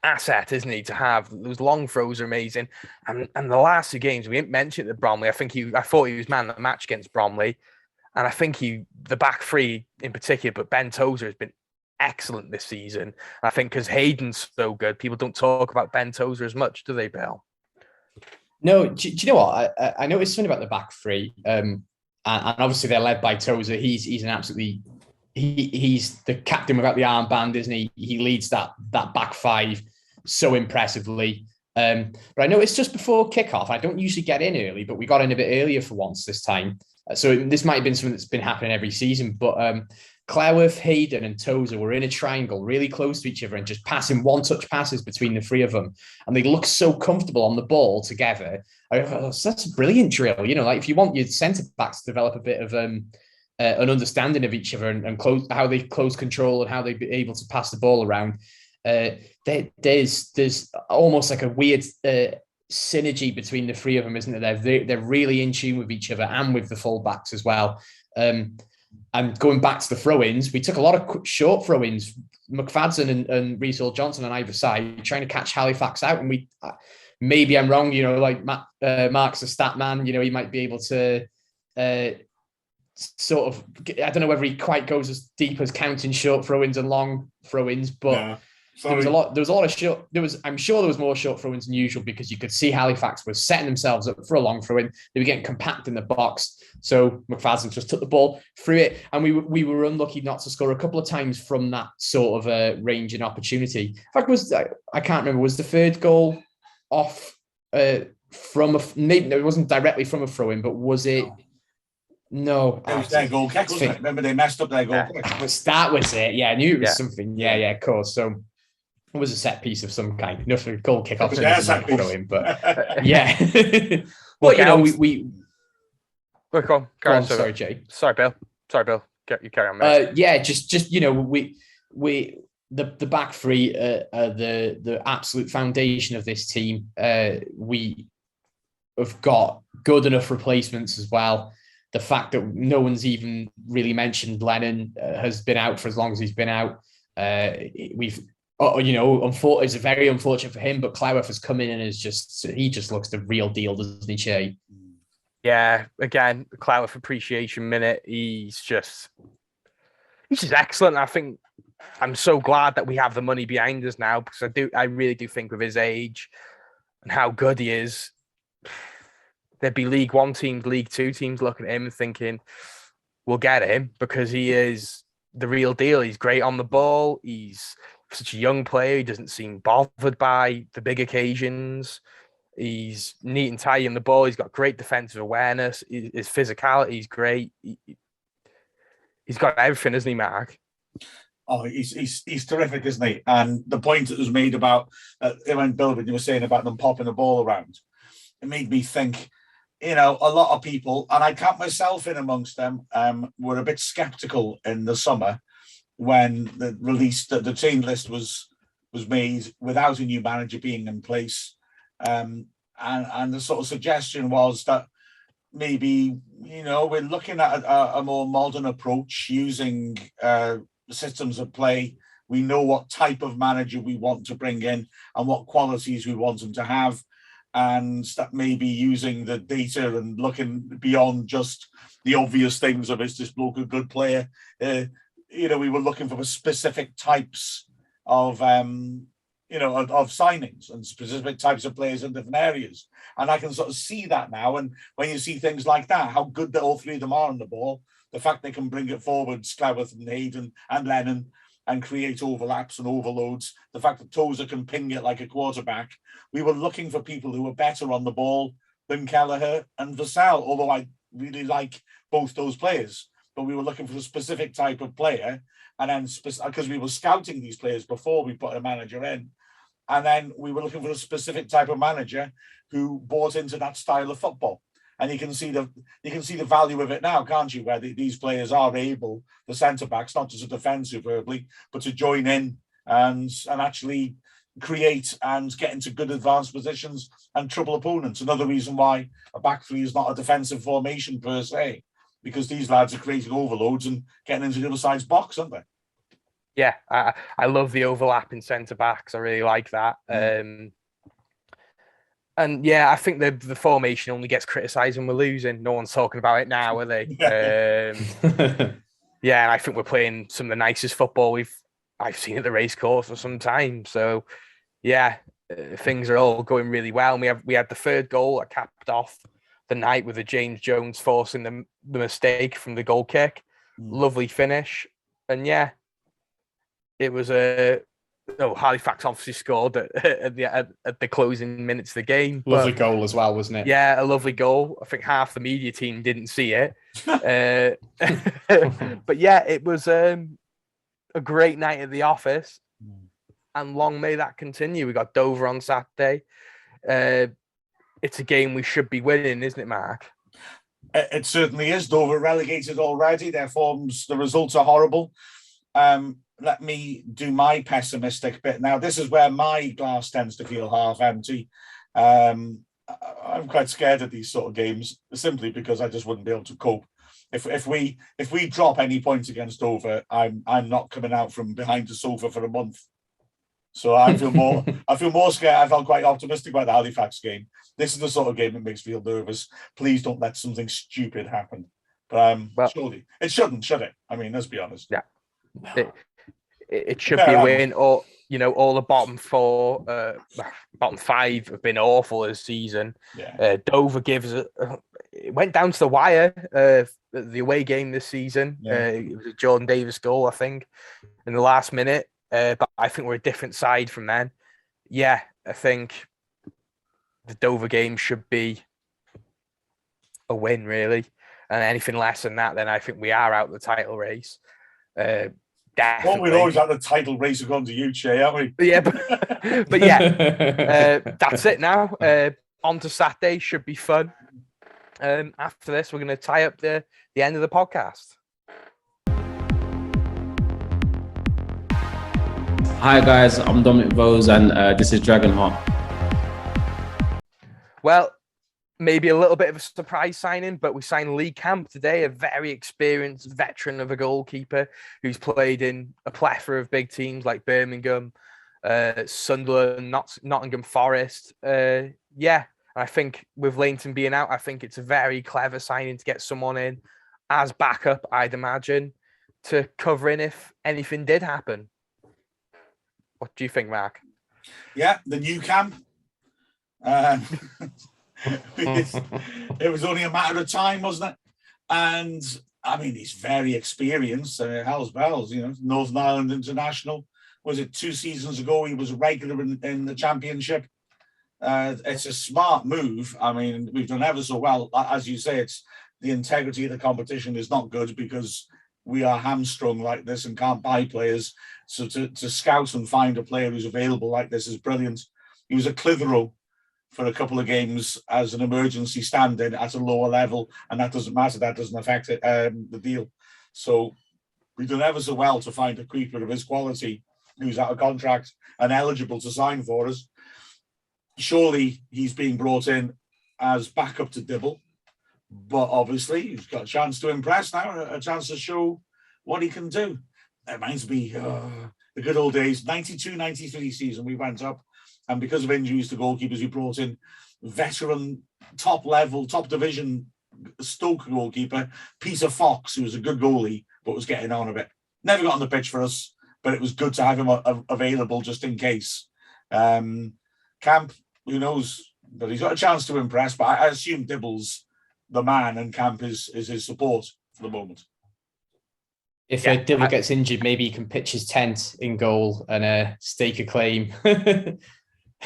asset, isn't he, to have? Those long throws are amazing. And the last 2 games, we didn't mention it at Bromley. I thought he was man of the match against Bromley. And I think the back 3 in particular, but Ben Tozer has been excellent this season. And I think because Hayden's so good, people don't talk about Ben Tozer as much, do they, Bill? No, do you know what? I noticed something about the back 3. And obviously they're led by Tozer. He's an absolutely he's the captain without the armband, isn't he? He leads that back 5 so impressively. But I noticed just before kickoff, I don't usually get in early, but we got in a bit earlier for once this time. So this might have been something that's been happening every season. But Clareworth, Hayden, and Tozer were in a triangle, really close to each other, and just passing one-touch passes between the 3 of them. And they look so comfortable on the ball together. That's a brilliant drill. You know, like if you want your centre-backs to develop a bit of an understanding of each other and how they close control and how they're able to pass the ball around, there's almost like a weird synergy between the 3 of them, isn't there? They're really in tune with each other and with the full-backs as well. And going back to the throw-ins, we took a lot of short throw-ins, McFadden and Reece Johnson on either side, trying to catch Halifax out. And maybe I'm wrong, you know, like Mark's a stat man, you know, he might be able to sort of, I don't know whether he quite goes as deep as counting short throw-ins and long throw-ins, but there was a lot of short. I'm sure there was more short throw-ins than usual because you could see Halifax was setting themselves up for a long throw-in. They were getting compact in the box. So McFadden just took the ball, threw it, and we were unlucky not to score a couple of times from that sort of range and opportunity. In fact, I can't remember, was the 3rd goal off maybe it wasn't directly from a throw-in, but was it? No. It was their goal kick, wasn't it? Remember they messed up their goal kick. That was it. Yeah, I knew it was something. Yeah, of course. So it was a set piece of some kind. Nothing goal kick off. But yeah. Well, you know, we Go on. Sorry, Jay. Sorry, Bill. You carry on, mate. Just you know, the back 3 are the absolute foundation of this team. We have got good enough replacements as well. The fact that no one's even really mentioned Lennon has been out for as long as he's been out. We've, it's very unfortunate for him, but Cleworth has come in and he just looks the real deal, doesn't he, Chay? Yeah, again, Cleworth appreciation minute. He's just excellent. I think I'm so glad that we have the money behind us now, because I really do think with his age and how good he is, there'd be League One teams, League Two teams looking at him and thinking, we'll get him, because he is the real deal. He's great on the ball. He's such a young player. He doesn't seem bothered by the big occasions. He's neat and tidy on the ball. He's got great defensive awareness. His physicality is great. He's got everything, isn't he, Mark? Oh, he's terrific, isn't he? And the point that was made about when Bill, when you were saying about them popping the ball around, it made me think, a lot of people, and I count myself in amongst them, were a bit sceptical in the summer when the team list was made without a new manager being in place. And the sort of suggestion was that maybe, we're looking at a more modern approach using systems of play. We know what type of manager we want to bring in and what qualities we want them to have. And that maybe using the data and looking beyond just the obvious things of, is this bloke a good player? We were looking for specific types of signings and specific types of players in different areas. And I can sort of see that now. And when you see things like that, how good that all three of them are on the ball, the fact they can bring it forward, Cleworth and Hayden and Lennon, and create overlaps and overloads, the fact that Tozer can ping it like a quarterback. We were looking for people who were better on the ball than Kelleher and Vassell, although I really like both those players. But we were looking for a specific type of player, and then because we were scouting these players before we put a manager in, and then we were looking for a specific type of manager who bought into that style of football. And you can see the value of it now, can't you? Where these players are able, the centre backs, not just to defend superbly, but to join in and actually create and get into good advanced positions and trouble opponents. Another reason why a back three is not a defensive formation per se, because these lads are creating overloads and getting into the other side's box, aren't they? Yeah, I love the overlap in centre backs. I really like that. And yeah, I think the formation only gets criticised when we're losing. No one's talking about it now, are they? Yeah, and I think we're playing some of the nicest football I've seen at the racecourse for some time. So yeah, things are all going really well. And we had the third goal that capped off the night with the James Jones forcing the mistake from the goal kick. Lovely finish. And yeah, it was Halifax obviously scored at the closing minutes of the game. Lovely goal as well, wasn't it? Yeah, a lovely goal. I think half the media team didn't see it. But yeah, it was a great night at the office. And long may that continue. We got Dover on Saturday. It's a game we should be winning, isn't it, Mark? It certainly is. Dover relegated already. The results are horrible. Let me do my pessimistic bit now. This is where my glass tends to feel half empty. I'm quite scared of these sort of games, simply because I just wouldn't be able to cope. If we drop any points against Dover, I'm not coming out from behind the sofa for a month. So I feel more scared. I felt quite optimistic about the Halifax game. This is the sort of game that makes me feel nervous. Please don't let something stupid happen. But surely it shouldn't, should it? I mean, let's be honest. Yeah. It should be a win, or all the bottom five have been awful this season. Yeah. Dover it went down to the wire. The away game this season, it was a Jordan Davis goal, I think, in the last minute. But I think we're a different side from then. Yeah, I think the Dover game should be a win, really, and anything less than that, then I think we are out of the title race. Definitely. Well, we're always at the title race according to you, Chay, aren't we? Yeah, but yeah, that's it now. On to Saturday, should be fun. After this, we're going to tie up the end of the podcast. Hi guys, I'm Dominic Vose and this is Dragonheart. Well, maybe a little bit of a surprise signing, but we signed Lee Camp today, a very experienced veteran of a goalkeeper who's played in a plethora of big teams like Birmingham, Sunderland, Nottingham Forest. Yeah, I think with Leighton being out, I think it's a very clever signing to get someone in as backup, I'd imagine, to cover in if anything did happen. What do you think, Mark? Yeah, the new Camp. It was only a matter of time, wasn't it? And I mean, he's very experienced. Hell's bells, Northern Ireland International. Was it 2 seasons ago? He was a regular in the Championship. It's a smart move. I mean, we've done ever so well. As you say, it's the integrity of the competition is not good because we are hamstrung like this and can't buy players. So to scout and find a player who's available like this is brilliant. He was at Clitheroe for a couple of games as an emergency stand-in at a lower level, and that doesn't matter. That doesn't affect it, the deal. So we've done ever so well to find a keeper of his quality who's out of contract and eligible to sign for us. Surely he's being brought in as backup to Dibble, but obviously he's got a chance to impress now, a chance to show what he can do. It reminds me the good old days, 92-93 season, we went up, and because of injuries to goalkeepers, we brought in veteran, top division Stoke goalkeeper, Peter Fox, who was a good goalie, but was getting on a bit. Never got on the pitch for us, but it was good to have him available just in case. Camp, who knows? But he's got a chance to impress, but I assume Dibble's the man and Camp is his support for the moment. If Dibble gets injured, maybe he can pitch his tent in goal and stake a claim.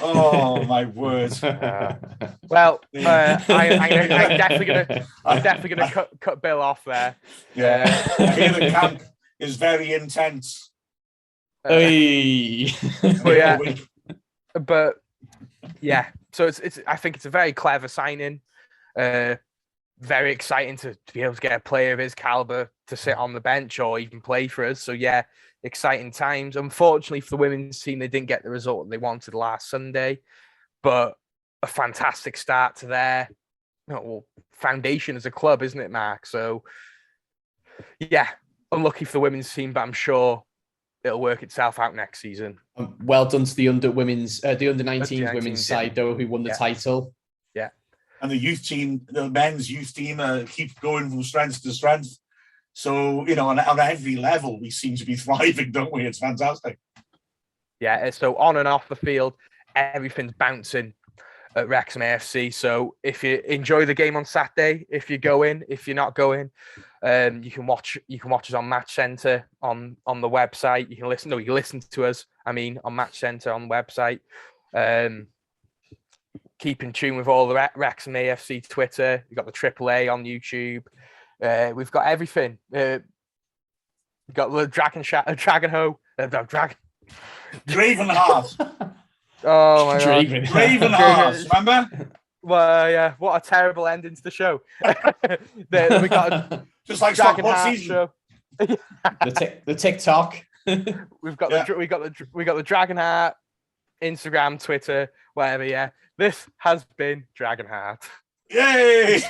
Oh my word! Well, I'm definitely gonna cut Bill off there. Yeah, I hear the Camp is very intense. But yeah, so it's. I think it's a very clever signing. Very exciting to be able to get a player of his caliber to sit on the bench or even play for us. So yeah, exciting times. Unfortunately for the women's team, they didn't get the result they wanted last Sunday, but a fantastic start to their foundation as a club, isn't it, Mark? So yeah, unlucky for the women's team, but I'm sure it'll work itself out next season. Well done to the under 19s women's side though, who won the title. Yeah. And the youth team, the men's youth team, keep going from strength to strength. So, on every level, we seem to be thriving, don't we? It's fantastic. Yeah, so on and off the field, everything's bouncing at Wrexham AFC. So if you enjoy the game on Saturday, if you go in, if you're not going, you can watch us on Match Centre on the website. You can listen to us, on Match Centre on the website. Keep in tune with all the Wrexham AFC Twitter. We've got the AAA on YouTube. We've got everything. We've got the Dragonheart. Dragonheart. Oh my God. Dragonheart, remember? Well, yeah. What a terrible ending to the show. We got just like Dragonheart season. The TikTok. We've got the Dragonheart, Instagram, Twitter, whatever. Yeah. This has been Dragonheart. Yay!